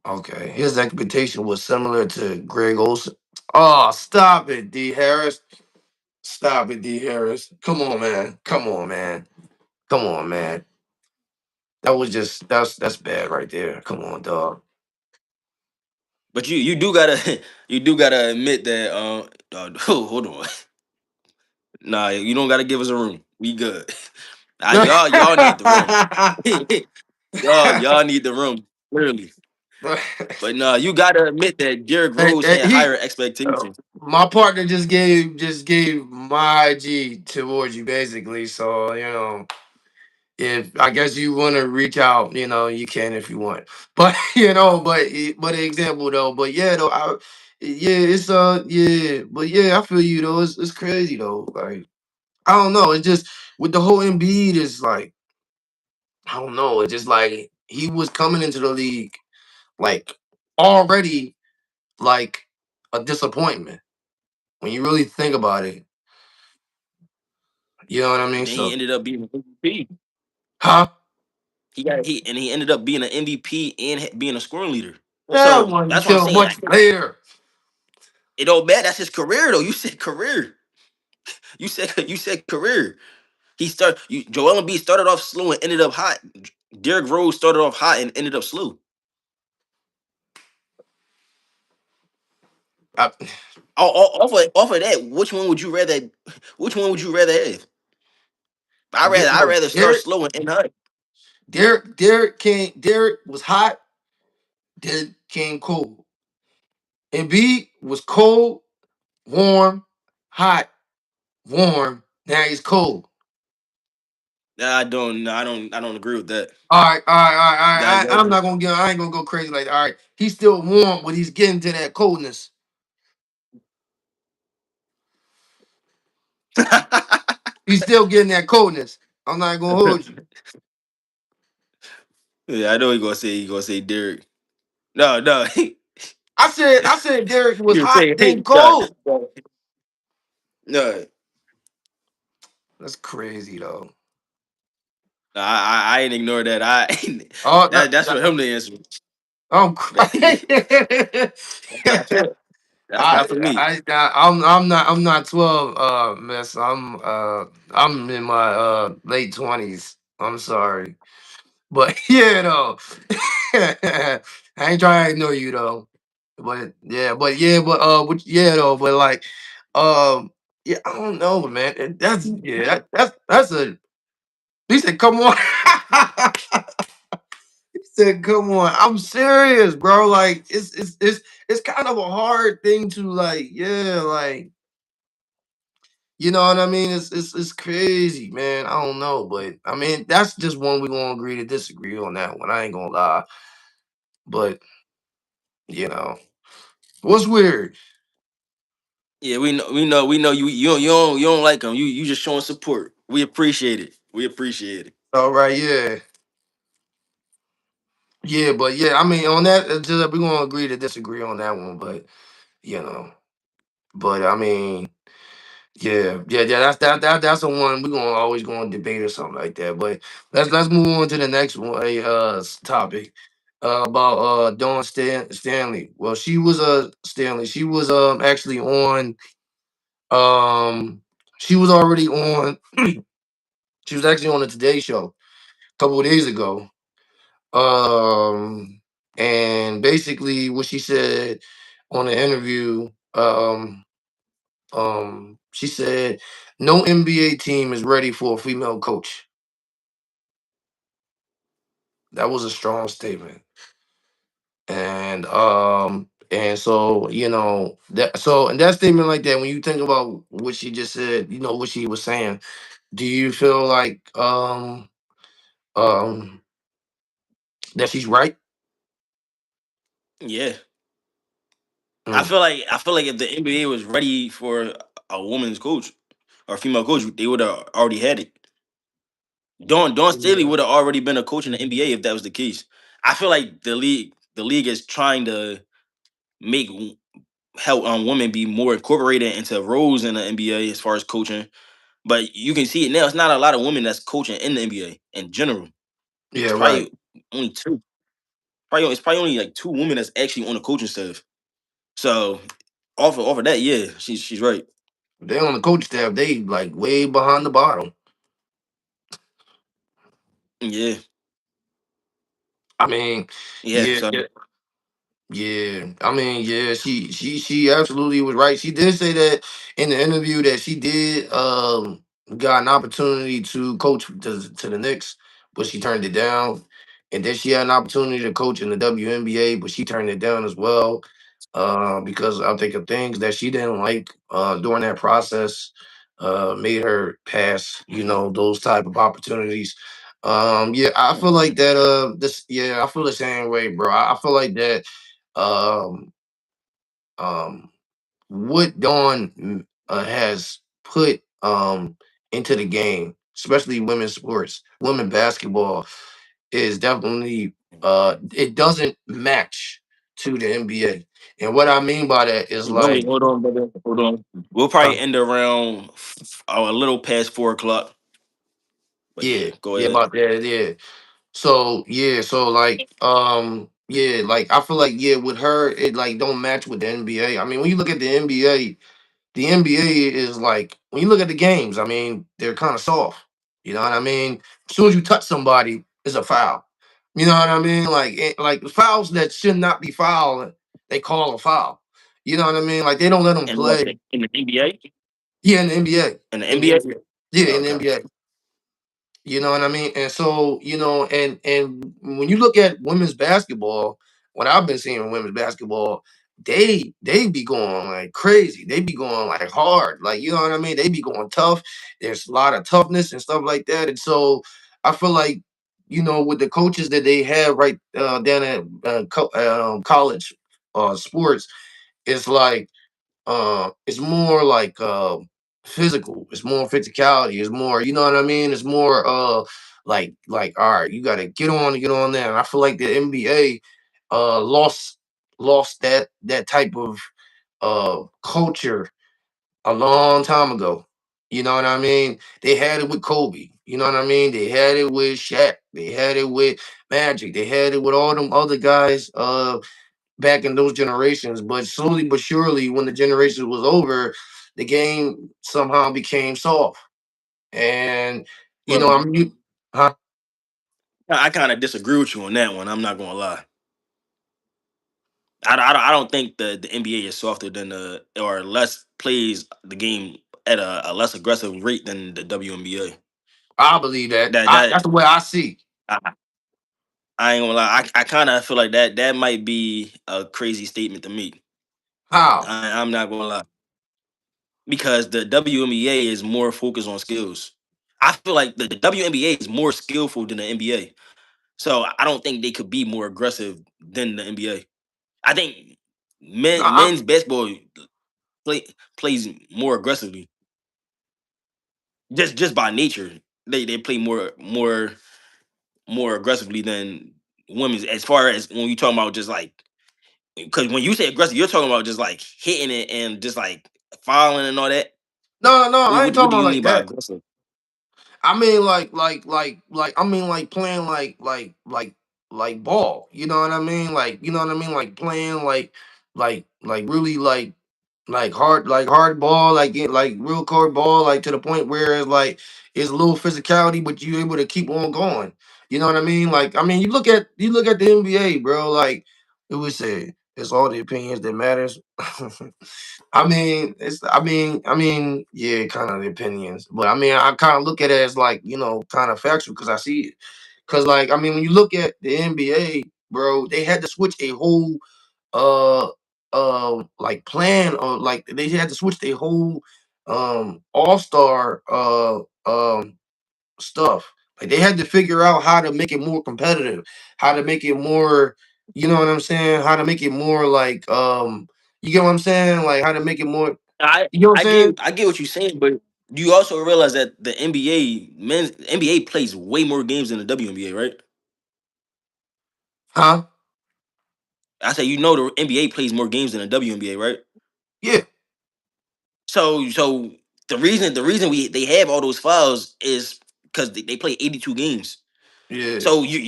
okay. His expectation was similar to Greg Olson. Oh, stop it, D Harris. Stop it, D Harris. Come on, man. Come on, man. Come on, man. That was just that's bad right there. Come on, dog. But you do gotta you do gotta admit that hold on. Nah, you don't gotta give us a room. We good. Y'all need the room. Y'all need the room, clearly. But nah, you gotta admit that Derrick Rose had He higher expectations. my partner just gave my IG towards you basically. So if I guess you want to reach out, you can if you want. But but an example though. But yeah though, it's yeah. But yeah, I feel you though. It's crazy though. Like I don't know. It's just with the whole Embiid is like I don't know. It's just like he was coming into the league like already like a disappointment when you really think about it. You know what I And mean? then he So, ended up being an MVP. huh? He ended up being an MVP and being a scoring leader. That So one that's what I'm until saying. much later. It don't matter. That's his career though. You said career. You said career. Joel Embiid started off slow and ended up hot. Derrick Rose started off hot and ended up slow. I, Off of that, which one would you rather? Which one would you rather have? I rather start Derek, slow and end hot. Derek was hot. Derek came cold. Embiid was cold, warm, hot, warm. Now he's cold. Nah, I don't agree with that. All right, all right, all right, all right. I'm That, not gonna get. I ain't gonna go crazy like that. All right, he's still warm, but he's getting to that coldness. that He's still getting that coldness. I'm not gonna hold you. yeah, I know he gonna say Derrick. No, no. I said Derek was You hot say hey, then cold. no. That's crazy though. I ain't ignore that. I Oh, that's for him to answer. I'm crying. That's not for me. I'm not 12, miss. I'm in my late 20s. I'm sorry. But yeah though. I ain't trying to ignore you though. But though, but like yeah, I don't know, man. That's yeah, that's a he said, come on. He said, come on. I'm serious, bro. Like it's kind of a hard thing to like, yeah, like You know what I mean? It's crazy, man. I don't know, but I mean that's just one we gonna agree to disagree on that one. I ain't gonna lie, but you know what's weird. Yeah, we know you don't like him. You just showing support. We appreciate it. We appreciate it. All right, yeah, yeah, but yeah, I mean on that, it's just we gonna agree to disagree on that one, but you know, but I mean. Yeah. That's the one we gonna always gonna debate or something like that. But let's move on to the next one. Topic about Dawn Stanley. Well, she was Stanley. She was actually on um she was already on. She was actually on the Today Show a couple of days ago. Um and basically what she said on the interview. She said no NBA team is ready for a female coach. That was a strong statement. And so that so and that statement like that, when you think about what she just said, what she was saying, do you feel like um that she's right? Yeah, Mm, I feel like if the NBA was ready for a woman's coach or female coach, they would have already had it. Dawn Staley yeah. would have already been a coach in the NBA if that was the case. I feel like the league is trying to make help women be more incorporated into roles in the NBA as far as coaching. But you can see it now. It's not a lot of women that's coaching in the NBA in general. Yeah, It's right. probably only two. It's probably only like two women that's actually on the coaching staff. So off of that, yeah, she's right. They on the coach staff, they like way behind the bottom. Yeah, I mean, yeah. yeah, So yeah. Yeah, I mean, yeah, she absolutely was right. She did say that in the interview that she did got an opportunity to coach to the Knicks, but she turned it down. And then she had an opportunity to coach in the WNBA, but she turned it down as well because I think of things that she didn't like during that process made her pass, those type of opportunities. Yeah, I feel like that. I feel the same way, bro. I feel like that um, um, what Dawn has put into the game, especially women's sports, women basketball, is definitely it doesn't match to the NBA. And what I mean by that is wait, like, hold on, brother. Hold on. We'll uh, probably end around a little past 4 o'clock. But yeah, yeah, go yeah, ahead. about that, yeah. So yeah, so like yeah, like I feel like yeah, with her it like don't match with the NBA. I mean, when you look at the NBA is like when you look at the games, I mean, they're kind of soft. You know what I mean? As soon as you touch somebody, it's a foul. You know what I mean? Like fouls that should not be foul, they call a foul. You know what I mean? Like they don't let them And what play. in the NBA? Yeah, in the NBA. In the In the NBA? NBA. Yeah, in the Okay. NBA. You know what I mean? And so, and when you look at women's basketball, what I've been seeing in women's basketball, they be going like crazy. They be going like hard. Like, you know what I mean? They be going tough. There's a lot of toughness and stuff like that. And so I feel like, with the coaches that they have right down at college sports, it's like it's more like physical. It's more physicality. It's more, you know what I mean? It's more like all right, you gotta get on there. And I feel like the NBA lost that type of culture a long time ago. You know what I mean? They had it with Kobe. You know what I mean? They had it with Shaq. They had it with Magic. They had it with all them other guys back in those generations. But slowly but surely, when the generation was over, the game somehow became soft. And Well, I'm you, huh? I kind of disagree with you on that one. I'm not gonna lie. I don't think the NBA is softer than the or less plays the game at a less aggressive rate than the WNBA. I believe that. That that That's the way I see. I, I ain't gonna lie. I kind of feel like that might be a crazy statement to make. How? I'm not gonna lie because the WNBA is more focused on skills. I feel like the WNBA is more skillful than the NBA. So I don't think they could be more aggressive than the NBA. I think No, I, men's basketball play, plays more aggressively just by nature. They play more aggressively than women's. As far as when you talking about just like, because when you say aggressive, you're talking about just like hitting it and just like fouling and all that. no, I ain't What talking do about you like mean by that. aggressive? I mean, I mean, like playing like ball. You know what I mean? Like, you know what I mean? Like playing like really like hard ball, like like real court ball, like to the point where it's a little physicality, but you able to keep on going. You know what I mean? Like, I mean, you look at the NBA, bro. Like it would say, it's all the opinions that matters. I mean, yeah, kind of the opinions, but I mean, I kind of look at it as like, kind of factual because I see it. Because like, I mean, when you look at the NBA, bro, they had to switch a whole uh like plan, or like they had to switch their whole all-star stuff. Like they had to figure out how to make it more competitive, how to make it more, you know what I'm saying? How to make it more like you get what I'm saying? Like how to make it more, I you know what I'm I saying? get I get what you're saying, but you also realize that the NBA men's NBA plays way more games than the WNBA, right? Huh? I say, you know, the NBA plays more games than the WNBA, right? Yeah, So the reason we they have all those fouls is because they play 82 games. yeah, So you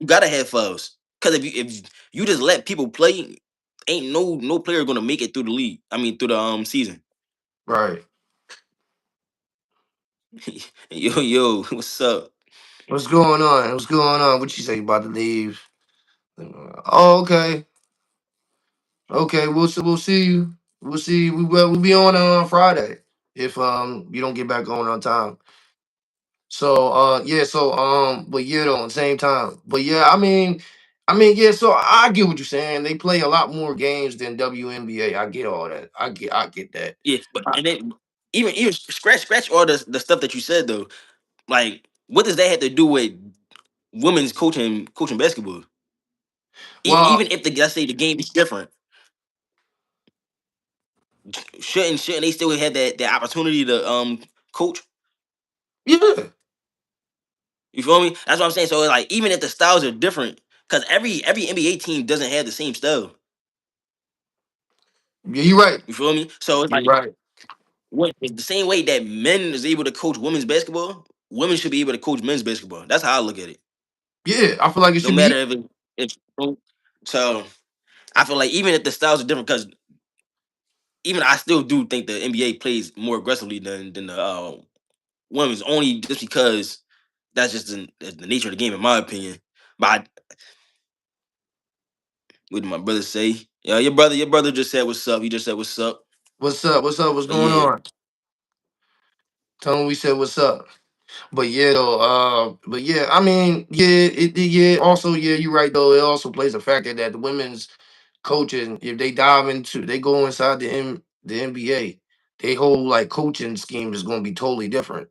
gotta have fouls. Because if you just let people play, ain't no player gonna make it through the league. I mean through the season. right. Yo, what's up? What's going on? What's going on? What you say, you about to leave? Oh, okay. Okay, we'll see you. We'll see. We'll be on Friday if you don't get back on time. So yeah, so but yeah though, at the same time. But yeah, I mean yeah, so I get what you're saying. They play a lot more games than WNBA. I get all that. I get that. Yeah, but and then even scratch all the stuff that you said though. Like, what does that have to do with women's coaching basketball? Well, Even if the let's say the game is different, shouldn't they still have that opportunity to coach? yeah. You feel me? That's what I'm saying. So like, even if the styles are different, because every NBA team doesn't have the same style. Yeah, you're right. You feel me? So it's You're like, right. it's the same way that men is able to coach women's basketball, women should be able to coach men's basketball. That's how I look at it. Yeah, I feel like it No should be. matter if so, I feel like even if the styles are different, because even I still do think the NBA plays more aggressively than the women's, only just because that's the nature of the game, in my opinion. But what did my brother say? Yeah, your brother just said what's up. He just said what's up. What's up? What's up? What's But going yeah, on? Tell him we said what's up. But yeah, though, but yeah, I mean, yeah, yeah. Also, yeah, you're right though. It also plays a factor that the women's coaching, if they dive into, they go inside the NBA, they whole like coaching scheme is going to be totally different.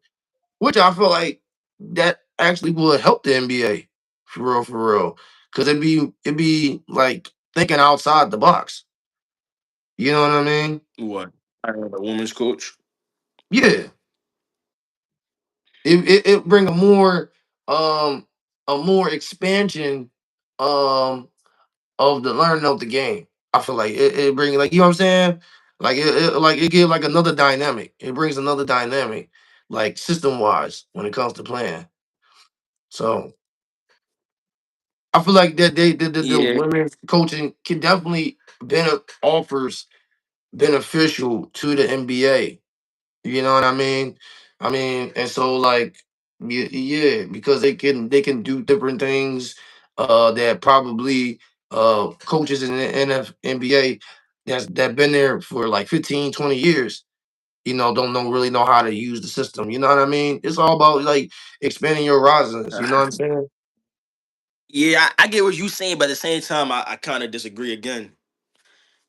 Which I feel like that actually would help the NBA for real, because it'd be like thinking outside the box. You know what I mean? what? I heard a women's coach. Yeah, it bring um a more expansion um of the learning of the game. I feel like it bring, like, you know what I'm saying? Like it give like another dynamic. It brings another dynamic, like system wise when it comes to playing. So I feel like that the Yeah, women's coaching can definitely offers beneficial to the NBA. You know what I mean? I mean, and so like, yeah, because they can do different things that probably coaches in the NBA that been there for like 15, 20 years, don't really know how to use the system. You know what I mean? It's all about like expanding your horizons. You know what I'm saying? yeah, I get what you're saying, but at the same time, I kind of disagree again.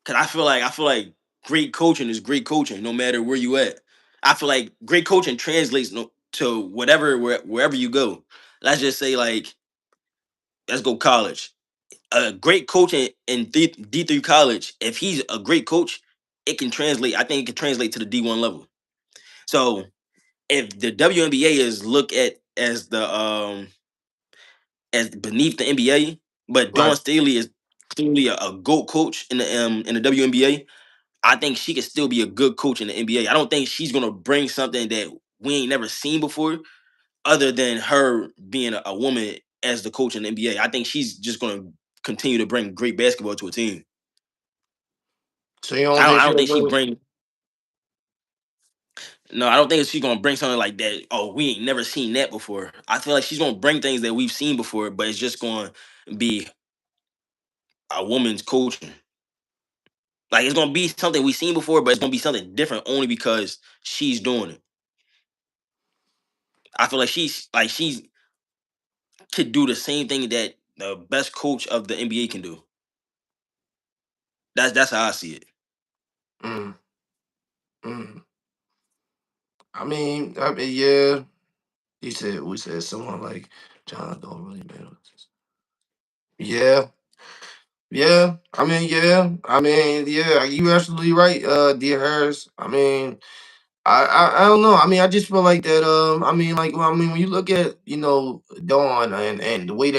Cause I feel like great coaching is great coaching, no matter where you at. I feel like great coaching translates to whatever wherever you go. Let's just say like let's go college. A great coach in D3 college, if he's a great coach, it can translate. I think it can translate to the D1 level. So if the WNBA is looked at as beneath the NBA, but Dawn Right. Staley is clearly a GOAT coach in the WNBA. I think she could still be a good coach in the NBA. I don't think she's gonna bring something that we ain't never seen before, other than her being a woman as the coach in the NBA. I think she's just gonna continue to bring great basketball to a team. So you don't think I don't she'll think she bring? bring no, I don't think she's gonna bring something like that. Oh, we ain't never seen that before. I feel like she's gonna bring things that we've seen before, but it's just gonna be a woman's coaching. Like it's gonna be something we've seen before, but it's gonna be something different only because she's doing it. I feel like she's could do the same thing that the best coach of the NBA can do. That's how I see it. Mm, mm. Yeah. We said someone like John don't really matter. Yeah, yeah. Yeah. You absolutely right, dear Harris. I don't know. I just feel like that. When you look at Dawn and the way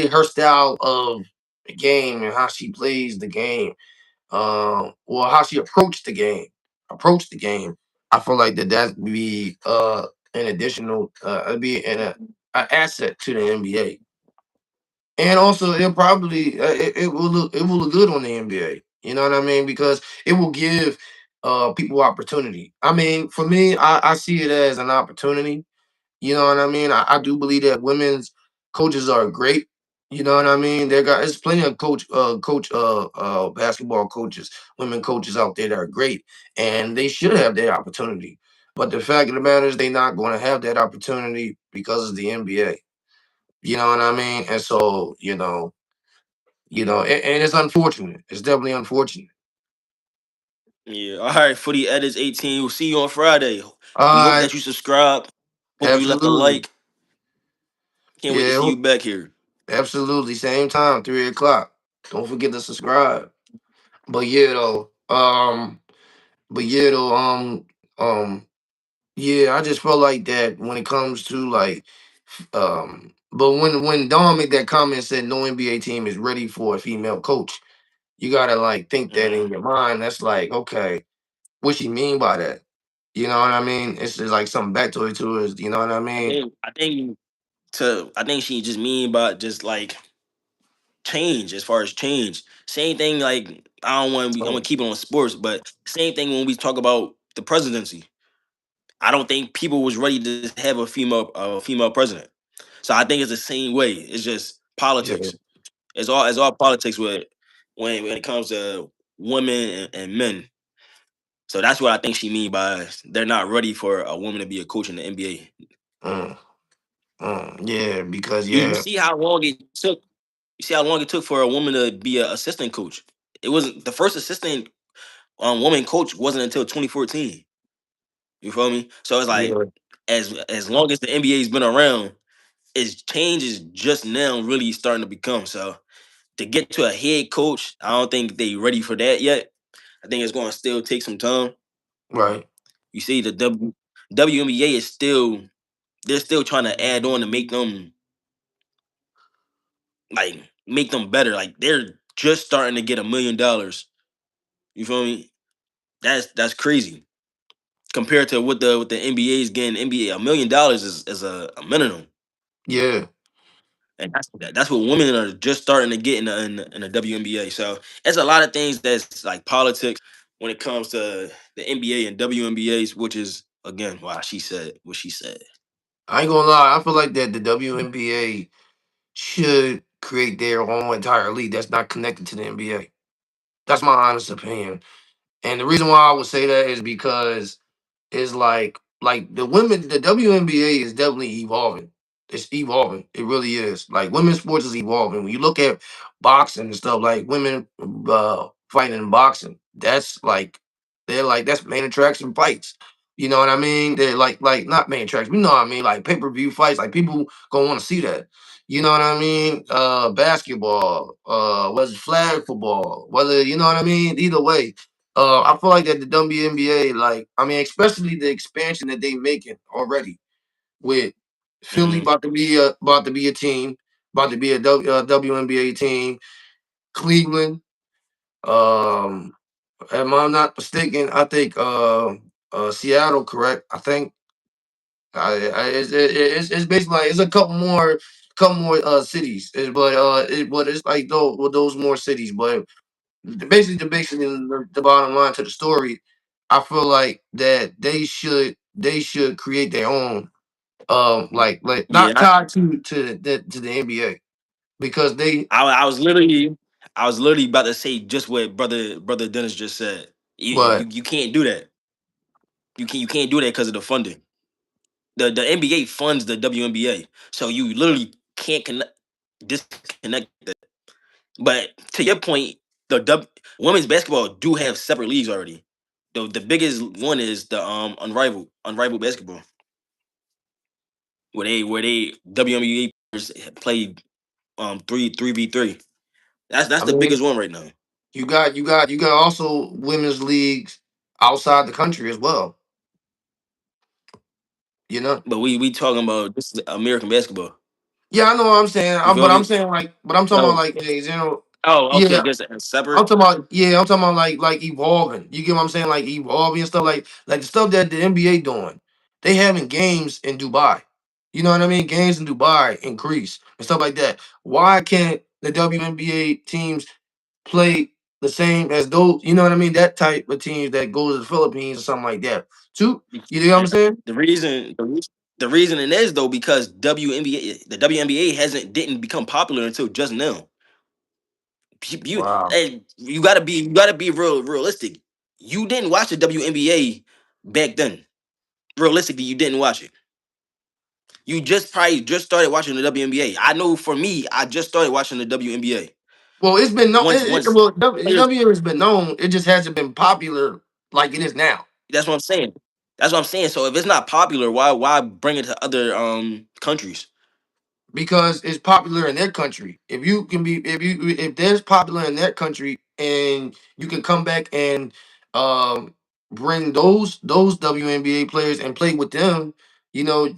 her style of the game and how she plays the game, or how she approached the game. I feel like that would be an additional, it'd be an asset to the NBA. And also, it will look good on the NBA. You know what I mean? Because it will give people opportunity. For me, I see it as an opportunity. You know what I mean? I do believe that women's coaches are great. You know what I mean? There's plenty of basketball coaches, women coaches out there that are great, and they should have that opportunity. But the fact of the matter is, they're not going to have that opportunity because of the NBA. You know what I mean? And so, and it's unfortunate. It's definitely unfortunate. Yeah. All right, Footy Edits 18. We'll see you on Friday. We hope Uh, that you subscribe. Hope you left a Absolutely. like. Can't wait to see Yeah, you back here. absolutely. Same time, 3 o'clock. Don't forget to subscribe. But yeah, though. But yeah, though. Yeah, I just felt like that when it comes to like, but when Dawn made that comment and said no NBA team is ready for a female coach, you gotta like think that Mhm. in your mind. That's like, okay, what she mean by that? You know what I mean? It's just like something back to it to us. You know what I mean? I think she just mean about just like change as far as change. Same thing like I don't want I'm gonna Oh, keep it on sports, but same thing when we talk about the presidency. I don't think people was ready to have a female president. So I think it's the same way. It's just yeah. politics. It's all politics with when it comes to women and men. So that's what I think she mean by they're not ready for a woman to be a coach in the NBA. Mm, yeah, because You yeah, see how long it took. You see how long it took for a woman to be an assistant coach. It wasn't the first assistant woman coach wasn't until 2014. You feel me? So it's like yeah, as long as the NBA's been around, its change is just now really starting to become. So to get to a head coach, I don't think they ready for that yet. I think it's going to still take some time. right. You see, the WNBA is still they're still trying to add on to make them better. Like they're just starting to get $1 million. You feel me? That's crazy compared to what the NBA is getting. NBA $1 million is a minimum, Yeah, and that's what women are just starting to get in the WNBA. So it's a lot of things that's like politics when it comes to the NBA and WNBA's, which is again why she said what she said. I ain't gonna lie. I feel like that the WNBA should create their own entire league that's not connected to the NBA. That's my honest opinion. And the reason why I would say that is because it's like the WNBA is definitely evolving. It's evolving. It really is. Like women's sports is evolving. When you look at boxing and stuff, like women fighting in boxing, that's like that's main attraction fights. You know what I mean? They're like not main attraction. You know what I mean? Like pay-per-view fights. Like people gonna want to see that. You know what I mean? Basketball, whether it's flag football, whether you know what I mean. Either way, I feel like that the WNBA, like I mean, especially the expansion that they making already with Philly Hmm. about to be a team, about to be a WNBA team. Cleveland, um, am I not mistaken? I think Seattle, correct? I think it's basically like it's a couple more cities, but it's like though with those more cities, but basically the bottom line to the story, I feel like that they should create their own like Yeah, not tied to the NBA because they I was literally about to say just what brother Dennis just said. but You can't do that. You can't do that because of the funding. The NBA funds the WNBA, so you literally can't disconnect that. But to your point, women's basketball do have separate leagues already. The biggest one is the unrivaled basketball, where they WNBA players play 3v3. That's I the mean biggest one right now. you got also women's leagues outside the country as well. You know. But we talking about this is American basketball. Yeah, I know what I'm saying. You feel But I'm me? saying but I'm talking about So like a general. okay, Yeah, just separate. I'm talking about like evolving. You get what I'm saying? Like evolving and stuff like the stuff that the NBA doing. They having games in Dubai. You know what I mean? Games in Dubai, in Greece, and stuff like that. Why can't the WNBA teams play the same as those? You know what I mean? That type of teams that go to the Philippines or something like that. Too. You know what I'm saying? The reason it is though because the WNBA hasn't didn't become popular until just now. You Wow. and you gotta be realistic. You didn't watch the WNBA back then. Realistically, you didn't watch it. You just probably just started watching the WNBA. I know for me, I just started watching the WNBA. Well, it's been known. Once Well, players, WNBA has been known. It just hasn't been popular like it is now. that's what I'm saying. That's what I'm saying. So if it's not popular, why bring it to other countries? Because it's popular in their country. If there's popular in that country and you can come back and um bring those WNBA players and play with them,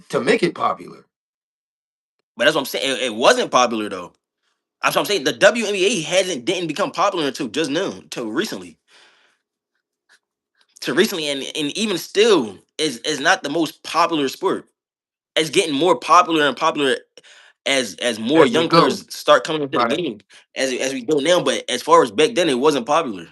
to make it popular. But that's what I'm saying. It wasn't popular though. That's what I'm saying. The WNBA hasn't didn't become popular until just now, until recently. To recently, and even still is not the most popular sport. It's getting more popular and popular as more As we young go. players start coming into the Right. game as we go now. But as far as back then, it wasn't popular,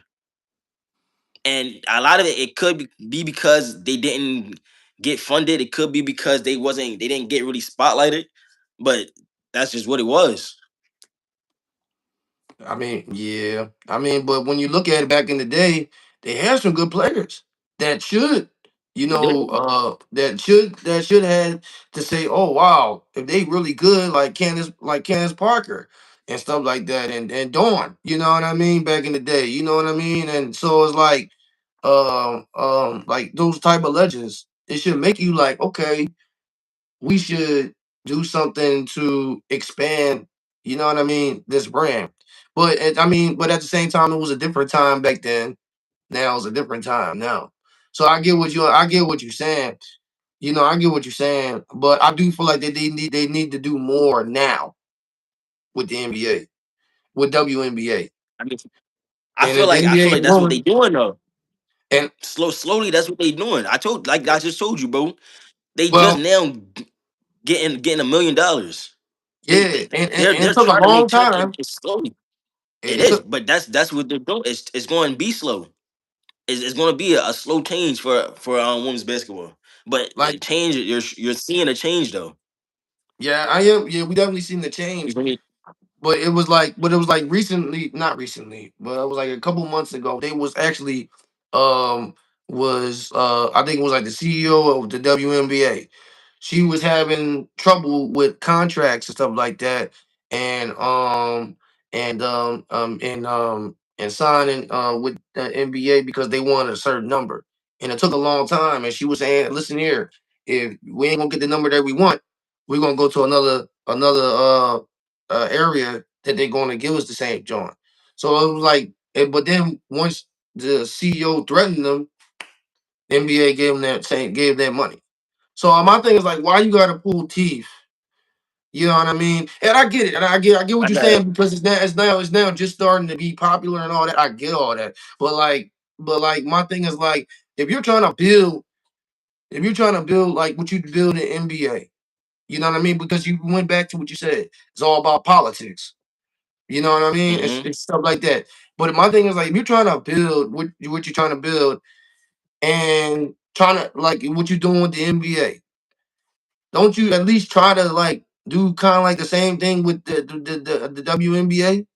and a lot of it could be because they didn't get funded. It could be because they didn't get really spotlighted, but that's just what it was. I mean, yeah. I mean, but when you look at it back in the day, they had some good players that should, They did. that should have to say, oh wow, if they really good, like Candace Parker and stuff like that, and Dawn, you know what I mean, back in the day, you know what I mean, and so it's like those type of legends. It should make you like, okay, we should do something to expand, you know what I mean, this brand. But at the same time, it was a different time back then. Now it's a different time now. So I get what you're saying. I get what you're saying, but I do feel like that they need to do more now with the NBA, with WNBA. I mean, And if the I feel NBA like that's what they woman doing though. and Slowly, that's what they doing. I just told you, bro. They just well, now getting $1 million. yeah, and They're it took a charting their long check time. it's slowly. It, It it is, took but that's what they're doing. It's going to be slow. It's going to be a slow change for women's basketball. But like change, you're seeing a change though. yeah, I am. Yeah, we definitely seen the You change. feel me? But it was like recently, not recently, but it was like a couple months ago. They was actually um was I think it was like the CEO of the WNBA. She was having trouble with contracts and stuff like that, and and signing with the NBA because they wanted a certain number. And it took a long time. And she was saying, listen here, if we ain't gonna get the number that we want, we're gonna go to another area that they're gonna give us the same joint. So it was like, but then once the CEO threatened them, the NBA gave them money. So my thing is like, why you gotta pull teeth? You know what I mean? And I get it, and I get what I you're got saying because it's now just starting to be popular and all that. I get all that, but like my thing is like if you're trying to build like what you build in NBA, you know what I mean? Because you went back to what you said. It's all about politics. You know what I mean? mm-hmm. It's stuff like that. But my thing is like if you're trying to build what you're trying to build and trying to like what you're doing with the NBA, don't you at least try to like do kind of like the same thing with the WNBA?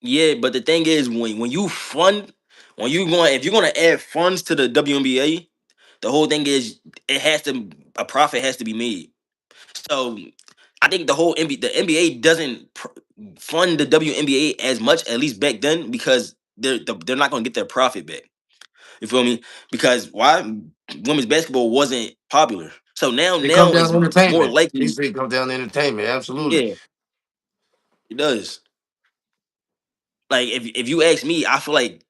Yeah, but the thing is, when you fund, when you going, if you're gonna add funds to the WNBA, the whole thing is it has to a profit has to be made. So I think the whole NBA, the NBA doesn't fund the WNBA as much, at least back then, because they're not gonna get their profit back. You feel me? Because why? Women's basketball wasn't popular. So now It comes now down it's to more entertainment. likely. Basically, it comes down to entertainment. Absolutely. Yeah, it does. Like if you ask me, I feel like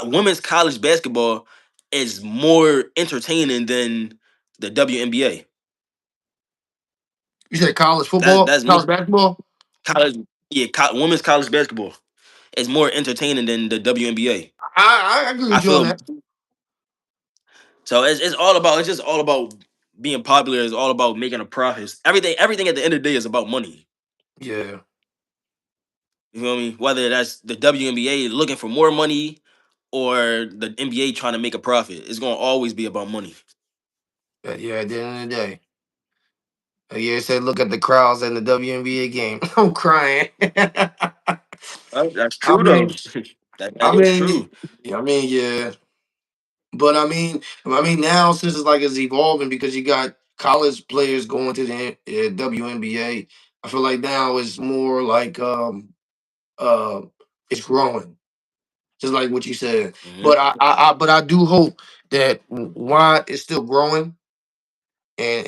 women's college basketball is more entertaining than the WNBA. You said college That's football, that's me. college basketball. College, yeah, women's college basketball is more entertaining than the WNBA. I agree I with you on feel that. so. It's all about. It's just all about being popular. It's all about making a profit. Everything at the end of the day is about money. Yeah, You feel me? Whether that's the WNBA looking for more money or the NBA trying to make a profit, it's gonna always be about money. yeah. At the end of the day, yeah. It said look at the crowds in the WNBA game. I'm crying. That's I true though. mean, That I is mean, true. yeah. But I mean now since it's evolving because you got college players going to the WNBA. I feel like now it's more like uh it's growing, just like what you said. Hmm. But I do hope that why it's still growing and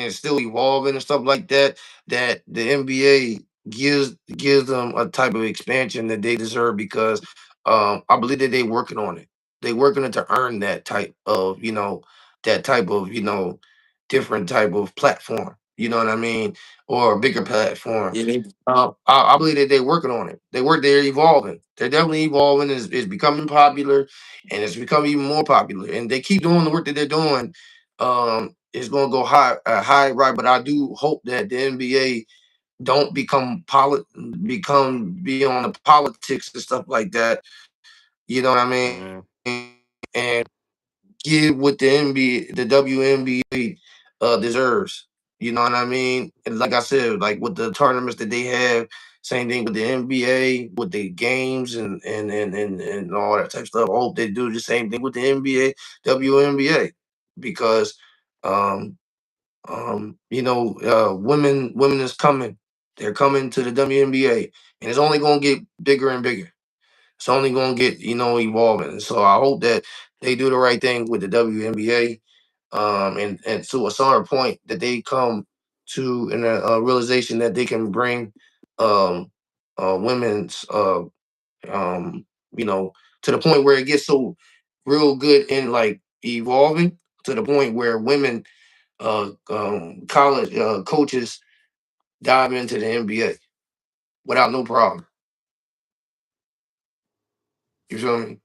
it's still evolving and stuff like that, that the NBA gives them a type of expansion that they deserve because I believe that they working on it. They working it to earn that type of different type of platform. You know what I mean, or a bigger platform. Yeah. I believe that they're working on it. They're evolving. They're definitely evolving. It's becoming popular, and it's becoming even more popular. And they keep doing the work that they're doing. It's gonna go high, right? But I do hope that the NBA don't become be on the politics and stuff like that. You know what I mean? Mhm. And give what the WNBA deserves. You know what I mean? And like I said, like with the tournaments that they have, same thing with the NBA, with the games and all that type of stuff. I hope they do the same thing with the NBA, WNBA, because um women is coming. They're coming to the WNBA, and it's only gonna get bigger and bigger. It's only going to get evolving. So I hope that they do the right thing with the WNBA, and to a certain point that they come to a realization that they can bring um, women's um, you know to the point where it gets so real good and like evolving to the point where women college coaches dive into the NBA without no problem. You feel me?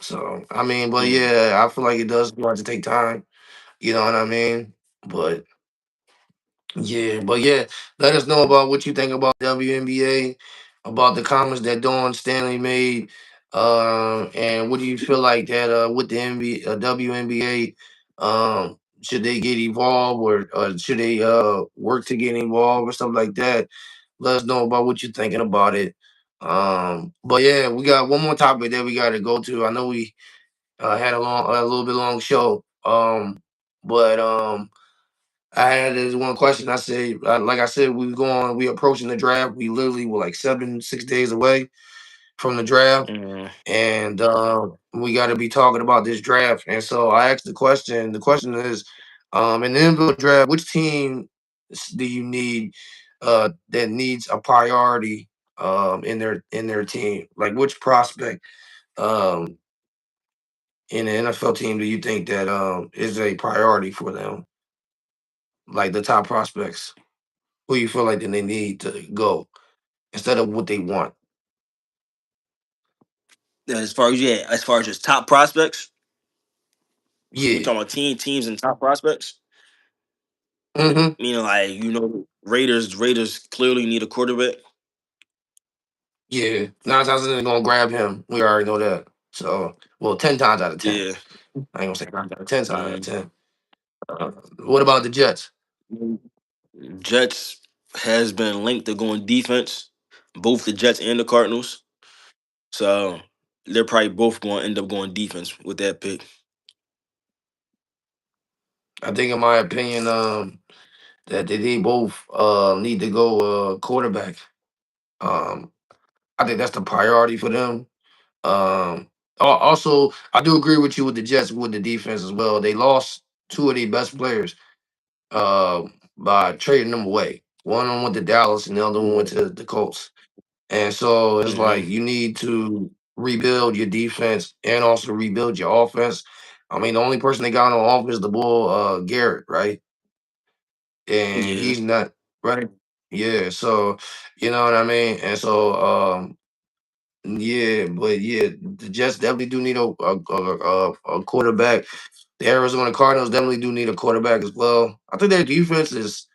So I mean, but Mm. yeah, I feel like it does have to take time. You know what I mean? But yeah, let us know about what you think about WNBA, about the comments that Dawn Stanley made, and what do you feel like that with the WNBA, should they get involved or should they work to get involved or something like that? Let us know about what you're thinking about it. But yeah, we got one more topic that we got to go to. I know we had a little bit long show. But I had this one question. I said, like I said, we approaching the draft. We literally were like 6 days away. from the draft, Mm, and we got to be talking about this draft. And so I asked the question. The question is, in the NFL draft, which team do you need that needs a priority in their team? Like which prospect um, in the NFL team do you think that is a priority for them? Like the top prospects, who you feel like that they need to go instead of what they want. as far as just top prospects, we Yeah. talking about teams and top prospects. Hmm. Meaning, like Raiders clearly need a quarterback. Yeah. 9 times they're gonna grab him. We already know that. So, well, 10 times out of 10. Yeah. I ain't gonna say 9 out of 10 times out of Mm. 10. What about the Jets? Jets has been linked to going defense, both the Jets and the Cardinals. So they're probably both going to end up going defense with that pick. I think, in my opinion, that they both need to go quarterback. Um, I think that's the priority for them. Also, I do agree with you with the Jets with the defense as well. They lost two of their best players by trading them away. One of them went to Dallas, and the other one went to the Colts. And so it's Hmm. like you need to rebuild your defense and also rebuild your offense. I mean, the only person they got on offense is the bull Garrett, right? And Yeah. he's not right. Yeah, so you know what I mean. And so yeah, but yeah, the Jets definitely do need a quarterback. The Arizona Cardinals definitely do need a quarterback as well. I think their defense is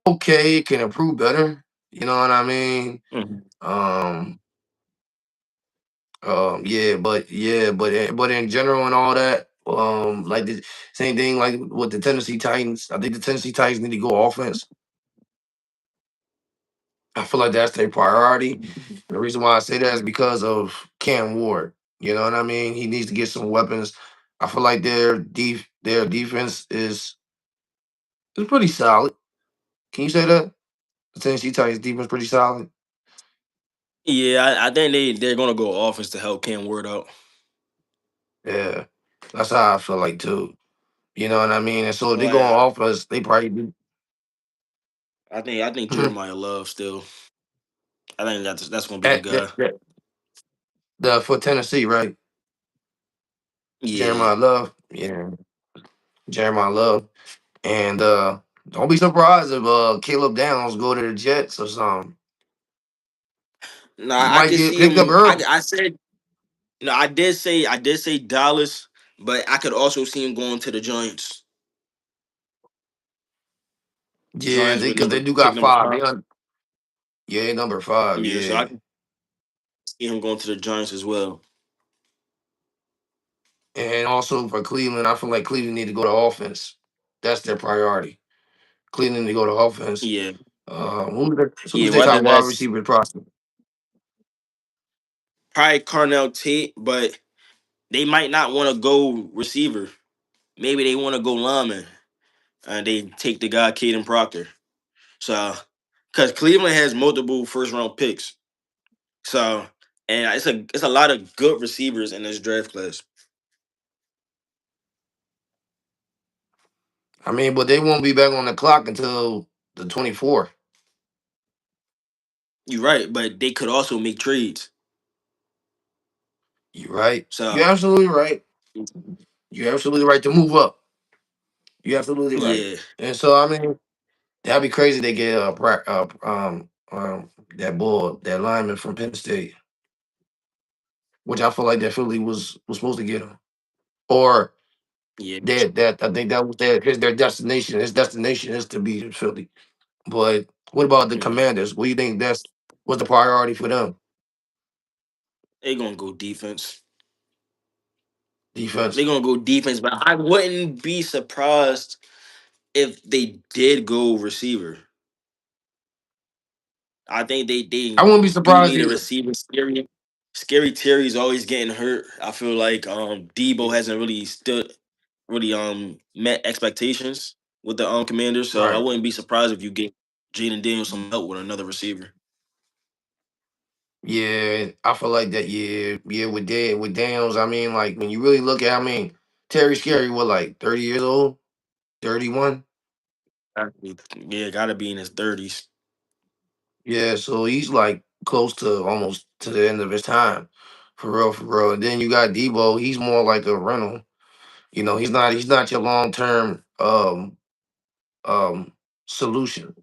okay, can improve better. You know what I mean? Mhm. Um, but in general and all that, like the same thing like with the Tennessee Titans. I think the Tennessee Titans need to go offense. I feel like that's their priority. The reason why I say that is because of Cam Ward. You know what I mean? He needs to get some weapons. I feel like their defense is pretty solid. Can you say that? The Tennessee Titans defense pretty solid. Yeah, I think they're going to go offense to help Cam Ward out. Yeah, that's how I feel like too. You know what I mean? And so if they go Like on offense, they probably do. I think Jeremiah Love still. I think that's going to be the At guy. the for Tennessee, right? Yeah. Jeremiah Love, yeah, Jeremiah Love, and don't be surprised if Caleb Downs go to the Jets or something. He Nah, I might can get see picked up him. early. I said no. I did say Dallas, but I could also see him going to the Giants. Yeah, Giants they with because they number do pick got number five. five. Yeah, number five. Yeah, so I Yeah, can see him going to the Giants as well. and also for Cleveland, I feel like Cleveland need to go to offense. That's their priority. Cleveland need to go to offense. Yeah, Who's yeah. their Whether top wide that's receiver prospect? probably Carnell Tate, but they might not want to go receiver. Maybe they want to go lineman, and they take the guy Caden Proctor. So, because Cleveland has multiple first round picks, so and it's a lot of good receivers in this draft class. I mean, but they won't be back on the clock until the 24th. You're right, but they could also make trades. You're right. You're So, absolutely right. You're absolutely right to move up. You're absolutely right. yeah, And so, I mean, that'd be crazy. They get that bull, that lineman from Penn State, which I feel like that Philly was supposed to get him, or yeah, that I think that was their destination. His destination is to be in Philly. But what about the mm, Commanders? What do you think that's what's the priority for them? they gonna go defense. Defense. They're gonna go defense, but I wouldn't be surprised if they did go receiver. I think I they wouldn't be do surprised need a either. receiver. Scary Terry's always getting hurt. I feel like Debo hasn't really stood really met expectations with the Commanders, so I Right. wouldn't be surprised if you get Jaden Daniels some help with another receiver. Yeah, I feel like that. Yeah, yeah. With Daniels, I mean, like when you really look at, I mean, Terry Scary, what, like 30 years old, 31. Yeah, gotta be in his 30s. Yeah, so he's like close to almost to the end of his time, for real, for real. And then you got Debo. He's more like a rental. You know, he's not your long term um solution.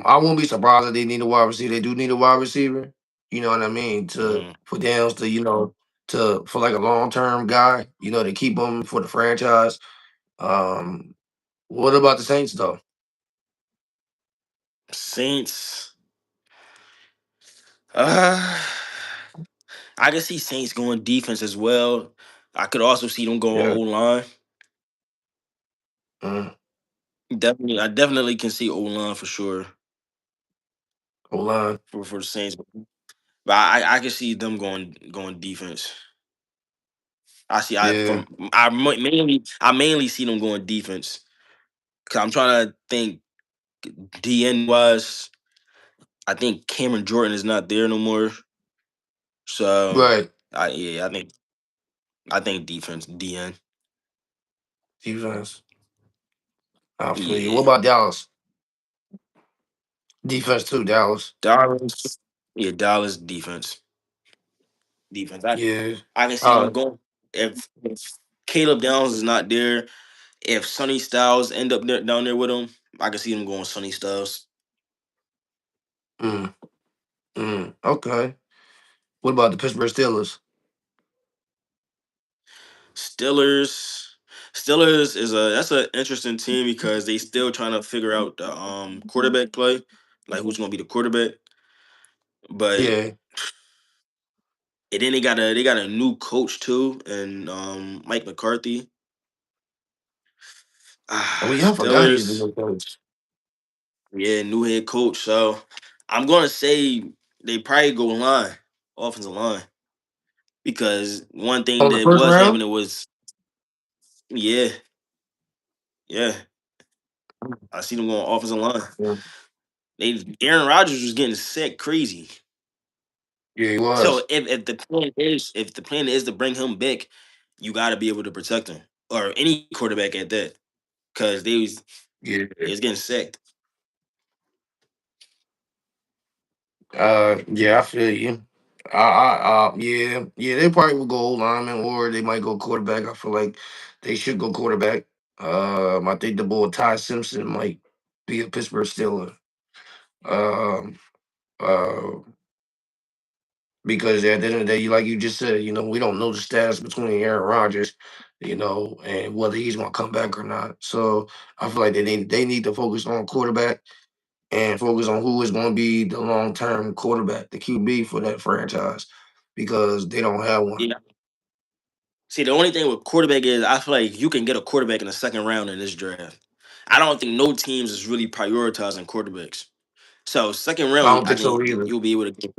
I won't be surprised if they need a wide receiver. They do need a wide receiver. You know what I mean? To Mm. for Daniels to, to for like a long term guy, to keep him for the franchise. Um, what about the Saints though? Saints. Uh, I can see Saints going defense as well. I could also see them going O Yeah. line. Mm, Definitely, I definitely can see O line for sure O line. for the Saints. But I can see them going defense. I see I Yeah. from I mainly see them going defense. Cause I'm trying to think DN wise. I think Cameron Jordan is not there no more. So Right. I think defense DN. Defense. I feel you. What Yeah. about Dallas? Defense too, Dallas. Dallas. Yeah, Dallas defense. Defense. Yeah. I can see them Uh, going if Caleb Downs is not there. If Sonny Styles end up down there with him, I can see them going Sonny Styles. mm, okay. What about the Pittsburgh Steelers? Steelers. Steelers is a that's an interesting team because they still trying to figure out the quarterback play, like who's gonna be the quarterback. But Yeah. and then they got a new coach too, and Mike McCarthy. Oh yeah, I forgot he's the Steelers, new coach. yeah, new head coach. So I'm gonna say they probably go line, offensive line, because one thing On the that first was round? happening was yeah, yeah. I see them going offensive line. Yeah, Aaron Rodgers was getting sick crazy. yeah he So was. if the plan is to bring him back, you got to be able to protect him or any quarterback at that because Yeah. they was getting sick. Yeah, I feel you. Yeah, yeah, they probably will go lineman or they might go quarterback. I feel like they should go quarterback. I think the boy Ty Simpson might be a Pittsburgh Steeler. Um, uh, because at the end of the day, like you just said, we don't know the status between Aaron Rodgers, and whether he's gonna come back or not. So I feel like they need to focus on quarterback and focus on who is going to be the long term quarterback, the QB for that franchise, because they don't have one. Yeah. See, the only thing with quarterback is I feel like you can get a quarterback in the second round in this draft. I don't think no teams is really prioritizing quarterbacks. So second I round, don't I think so think either. you'll be able to get.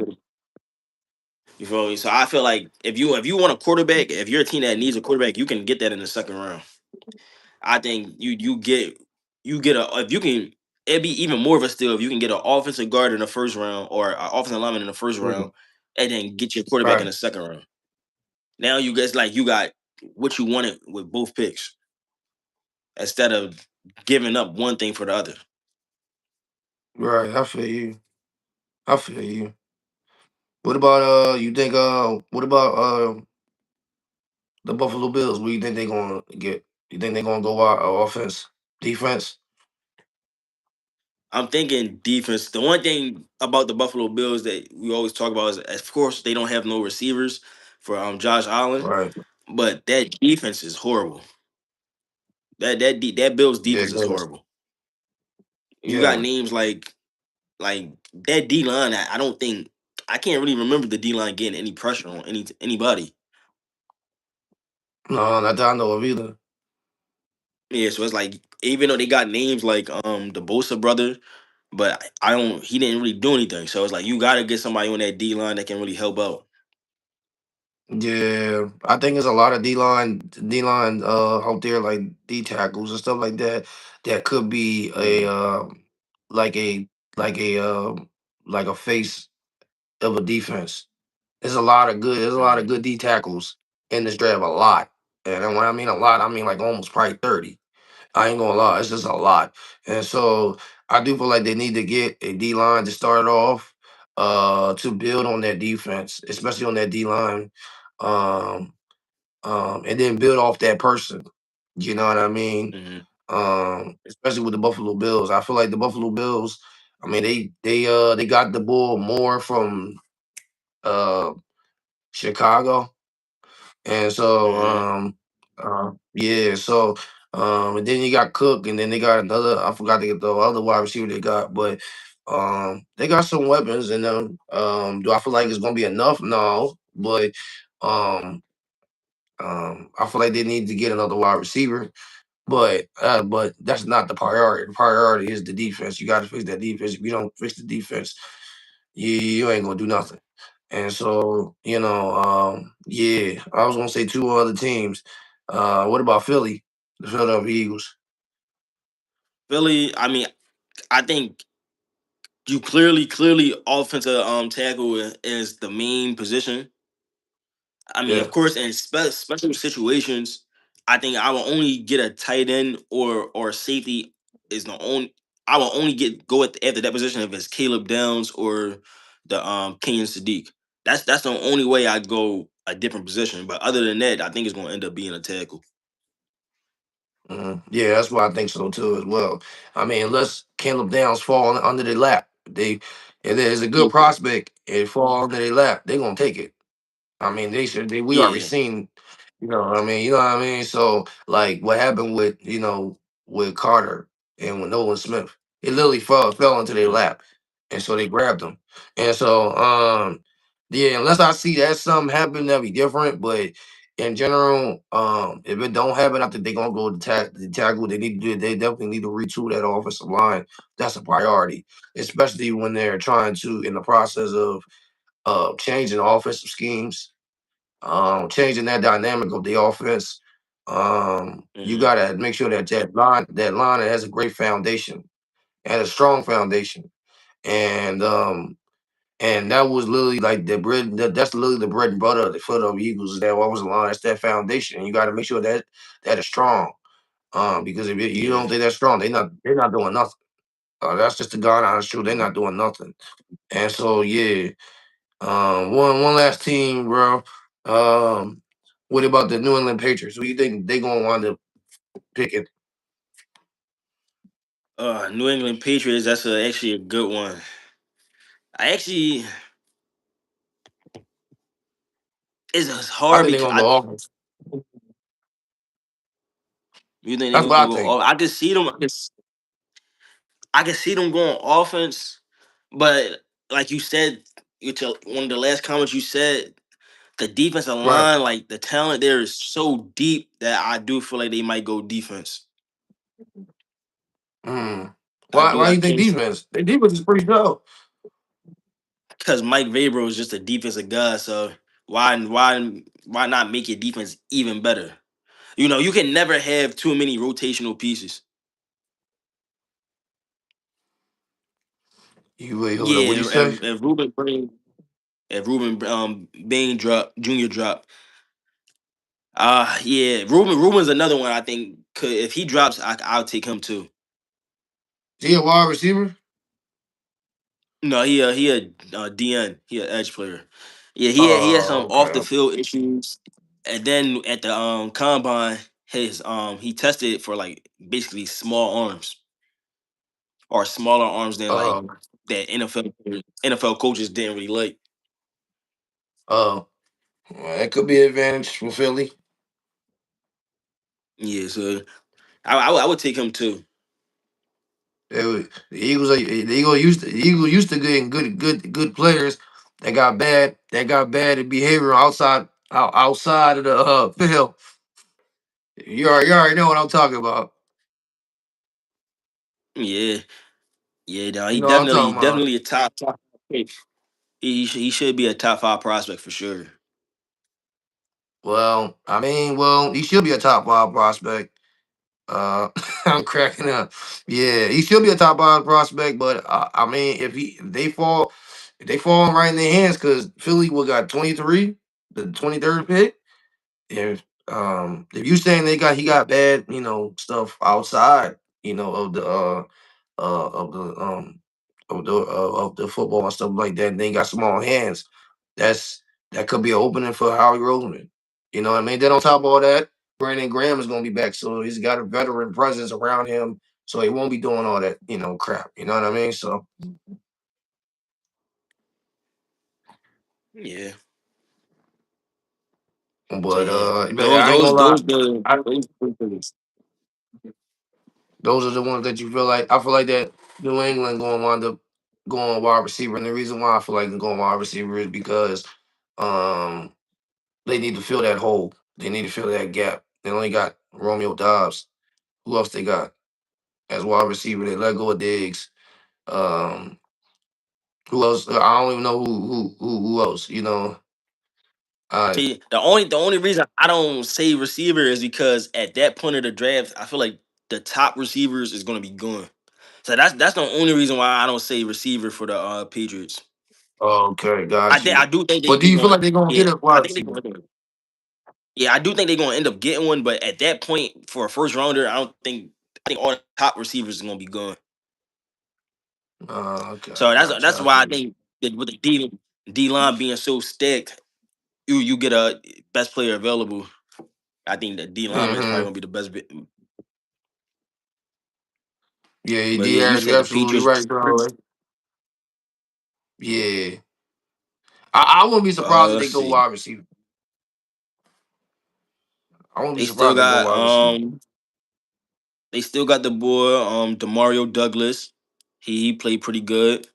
You feel me? So I feel like if you want a quarterback, if you're a team that needs a quarterback, you can get that in the second round. I think you get a if you can it'd be even more of a steal if you can get an offensive guard in the first round or an offensive lineman in the first Mhm. round and then get your quarterback in Right, the second round. Now you guys like you got what you wanted with both picks instead of giving up one thing for the other. right. I feel you. I feel you. What about you think what about the Buffalo Bills? What do you think they're gonna get? You think they're gonna go out offense, defense? I'm thinking defense. The one thing about the Buffalo Bills that we always talk about is, of course, they don't have no receivers for Josh Allen, Right. but that defense is horrible. That Bills Yeah, defense is good. horrible. You got Yeah. names like that D line. I don't think I can't really remember the D line getting any pressure on anybody. No, not that I know of either. Yeah, so it's like even though they got names like the Bosa brother, but I don't. He didn't really do anything. So it's like you got to get somebody on that D line that can really help out. Yeah, I think there's a lot of D line out there like D tackles and stuff like that that could be a Mm. like a like a like a face of a defense. There's a lot of good. There's a lot of Mhm. good D tackles in this draft. A lot, and then when I mean a lot, I mean like almost probably 30. I ain't gonna lie, it's just a lot. And so I do feel like they need to get a D line to start off, to build on that defense, especially on that D line. Um, and then build off that person. You know what I mean? Mhm. Especially with the Buffalo Bills. I feel like the Buffalo Bills, I mean, they got the ball more from uh Chicago. And so, Mhm. yeah, so, and then you got Cook, and then they got another. I forgot to get the other wide receiver they got, but they got some weapons in them. Do I feel like it's gonna be enough? No, but um, I feel like they need to get another wide receiver. But that's not the priority. The priority is the defense. You got to fix that defense. If you don't fix the defense, you ain't gonna do nothing. And so, yeah, I was gonna say two other teams. What about Philly? The Philadelphia Eagles. Philly, I mean, I think you clearly offensive tackle is the main position. I mean, of Yeah. course, in special situations, I think I will only get a tight end or safety is the only. I will only go after that position if it's Caleb Downs or the Kenyon Sadiq. That's the only way I go a different position. But other than that, I think it's going to end up being a tackle. Yeah, that's what I think so too as well. I mean, unless Caleb Downs fall under their lap, if there's a good Yeah, prospect, it fall under their lap, they're gonna take it. I mean, they should. We already yeah, seen, what I mean. You know what I mean. So, like, what happened with with Carter and with Nolan Smith, it literally fell into their mhm, lap, and so they grabbed him. And so, yeah, unless I see that something happen, that'd be different. But in general, if it don't happen, I think they're gonna go the tackle. They need to do. They definitely need to retool that offensive line. That's a priority, especially when they're trying to in the process of changing offensive schemes, changing that dynamic of the offense. You mhm, gotta make sure that that line has a great foundation and a strong foundation, and that was literally like the bread. That's literally the bread and butter of the Philadelphia Eagles. Is that offensive line? That's that foundation. You got to make sure that is strong. Because if you yeah. don't think that's strong, they're not doing nothing. That's just the God honest truth. They're not doing nothing. And so yeah, one last team, bro. Um, what about the New England Patriots? Who you think they gonna wind up picking? New England Patriots. That's actually a good one. I actually it's I hard think they're because gonna go offense. you think they're That's gonna what I go. think. Oh, I can see them. I can see them going offense, but like you said, one of the last comments you said, the defensive Right. line, like the talent there is so deep that I do feel like they might go defense. Mm. I Why? do. Why I you think think defense? Their defense is pretty good. because Mike Vabro is just a defensive guy, so why not make your defense even better? You know, you can never have too many rotational pieces. You wait, hold up. What you Yeah, say? if Ruben Bain drop Junior drop. Yeah, Ruben's another one I think could if he drops, I'll take him too. Is he a wide receiver? No, he a DN, he a edge player. Yeah, he had some Oh, off the okay. field issues, and then at the combine, he tested for like basically small arms or smaller arms than like Oh, that NFL coaches didn't really like. oh, well, that could be an advantage for Philly. Yeah, so I would take him too. The Eagles used to getting good players that got bad at behavior outside of the field. You already know what I'm talking about. Yeah, yeah, no, You he know what I'm definitely talking about. definitely a top pick. He should be a top five prospect for sure. Well, I mean, he should be a top five prospect. I'm cracking up. Yeah, he should be a top five prospect, but I mean, if they fall, if they fall right in their hands, because Philly will got 23, the 23rd pick. If you saying he got bad, stuff outside, of the uh of the um of the football and stuff like that, and they got small hands, that's that could be an opening for Howie Roseman. You know what I mean? Then on top of all that, Brandon Graham is gonna be back, so he's got a veteran presence around him, so he won't be doing all that, crap. You know what I mean? So Yeah. So yeah, but I ain't gonna lie. I, those those are the ones that you feel like. I feel like that New England going to wind up going wide receiver, and the reason why I feel like they're going wide receiver is because um they need to fill that hole. They need to fill that gap. They only got Romeo Dobbs. Who else they got as wide receiver? They let go of Diggs. Um, who else? I don't even know who else. Uh, See, the only reason I don't say receiver is because at that point of the draft, I feel like the top receivers is going to be gone. So that's the only reason why I don't say receiver for the Patriots. okay, I got think I you. do think But do they you feel going. like they're gonna Yeah, get a I wide think they receiver? going. Yeah, I do think they're going to end up getting one. But at that point, for a first rounder, I don't think. I think all the top receivers are going to be gone. Okay, So gotcha. that's I why I feel you. think that with the D line being so stacked, you get a best player available. I think the D lineman is probably Hmm. going to be the best. Yeah, But yeah, yeah, you you're said the absolutely Patriots. right, bro. Yeah. I wouldn't be surprised if Let's they go see. wide receiver. I wouldn't be They still surprised if they go got wide receiver. they still got the boy Demario Douglas. He played pretty good.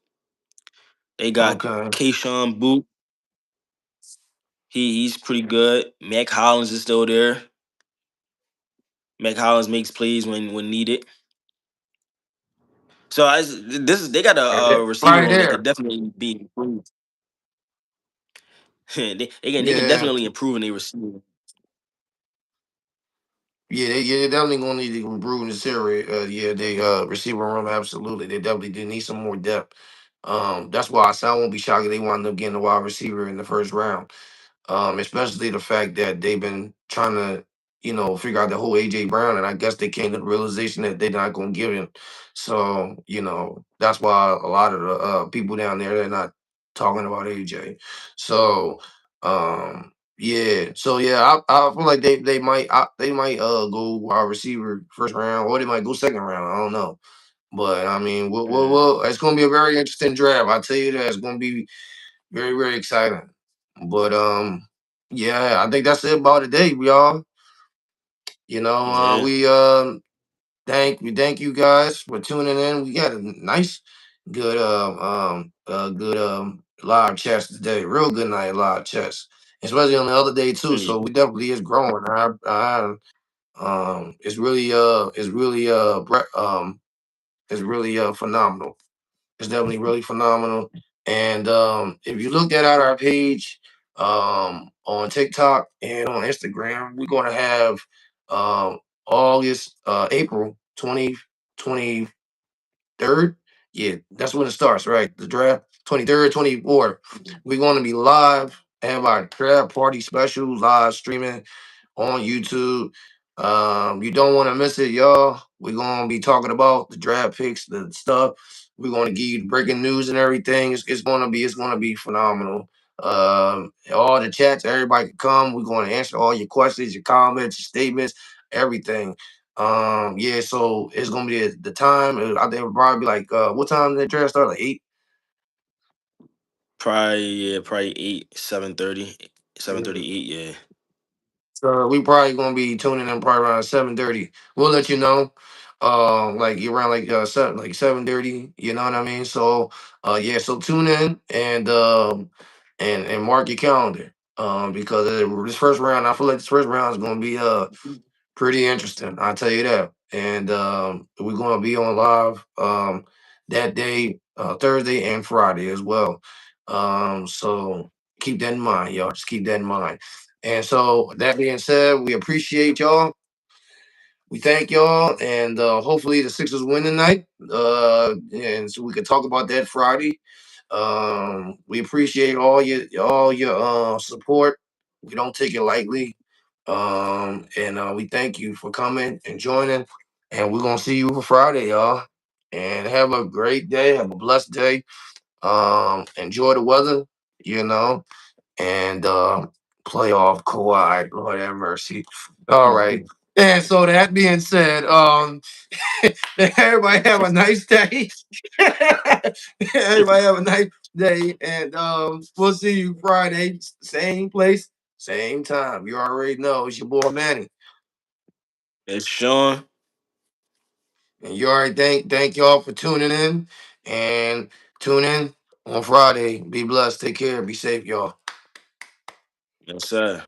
They got Okay. Kayshawn Boot. He's pretty good. Mac Hollins is still there. Mac Hollins makes plays when needed. So this is they got a receiver Right room that there. could definitely be improved. they can Yeah. definitely improve in their receiver. They definitely gonna need to improve in this area. Yeah, they receiver room absolutely. They definitely do need some more depth. That's why I won't be shocked if they wind up getting a wide receiver in the first round. Especially the fact that they've been trying to, figure out the whole AJ Brown, and I guess they came to the realization that they're not going to give him. So, that's why a lot of the people down there they're not talking about AJ. So, yeah, I feel like they might go wide receiver first round, or they might go second round. I don't know. But I mean, Mm, it's going to be a very interesting draft. I tell you that it's going to be very, very exciting. But yeah, I think that's it about today, y'all. yeah, We thank you guys for tuning in. We got a nice, good live chats today. Real good night live chats, especially on the other day too. yeah. So we definitely is growing. It's really phenomenal. It's definitely really phenomenal. And if you look at our page on TikTok and on Instagram, we're going to have April 2023rd. Yeah, that's when it starts, right? The draft 23rd, 24th. We're going to be live, have our draft party special live streaming on YouTube. You don't want to miss it, y'all. We're gonna be talking about the draft picks, the stuff. We're gonna give you the breaking news and everything. It's gonna be phenomenal. All the chats, everybody can come. We're gonna answer all your questions, your comments, your statements, everything. Yeah, so it's gonna be the time. I think it'll probably be like what time did the draft start? Like 8. Probably 8, 7:30, 7:38. Yeah. So we probably gonna be tuning in probably around 7:30. We'll let you know. Like around like 7:30. You know what I mean? So yeah, so tune in and mark your calendar. Because this first round, I feel like this first round is gonna be pretty interesting. I'll tell you that. And we're gonna be on live that day, Thursday and Friday as well. So keep that in mind, y'all. Just keep that in mind. And so that being said, we appreciate y'all. We thank y'all, and hopefully the Sixers win tonight. And so we can talk about that Friday. We appreciate all your support. We don't take it lightly. And we thank you for coming and joining. And we're gonna see you for Friday, y'all. And have a great day. Have a blessed day. Enjoy the weather, you know, and playoff Kawhi. Lord have mercy. All right. And so that being said, everybody have a nice day. Everybody have a nice day, and we'll see you Friday, same place, same time. You already know it's your boy Manny, It's Sean. and you already thank y'all for tuning in, and tune in on Friday. Be blessed, take care, be safe, y'all. Yes, sir.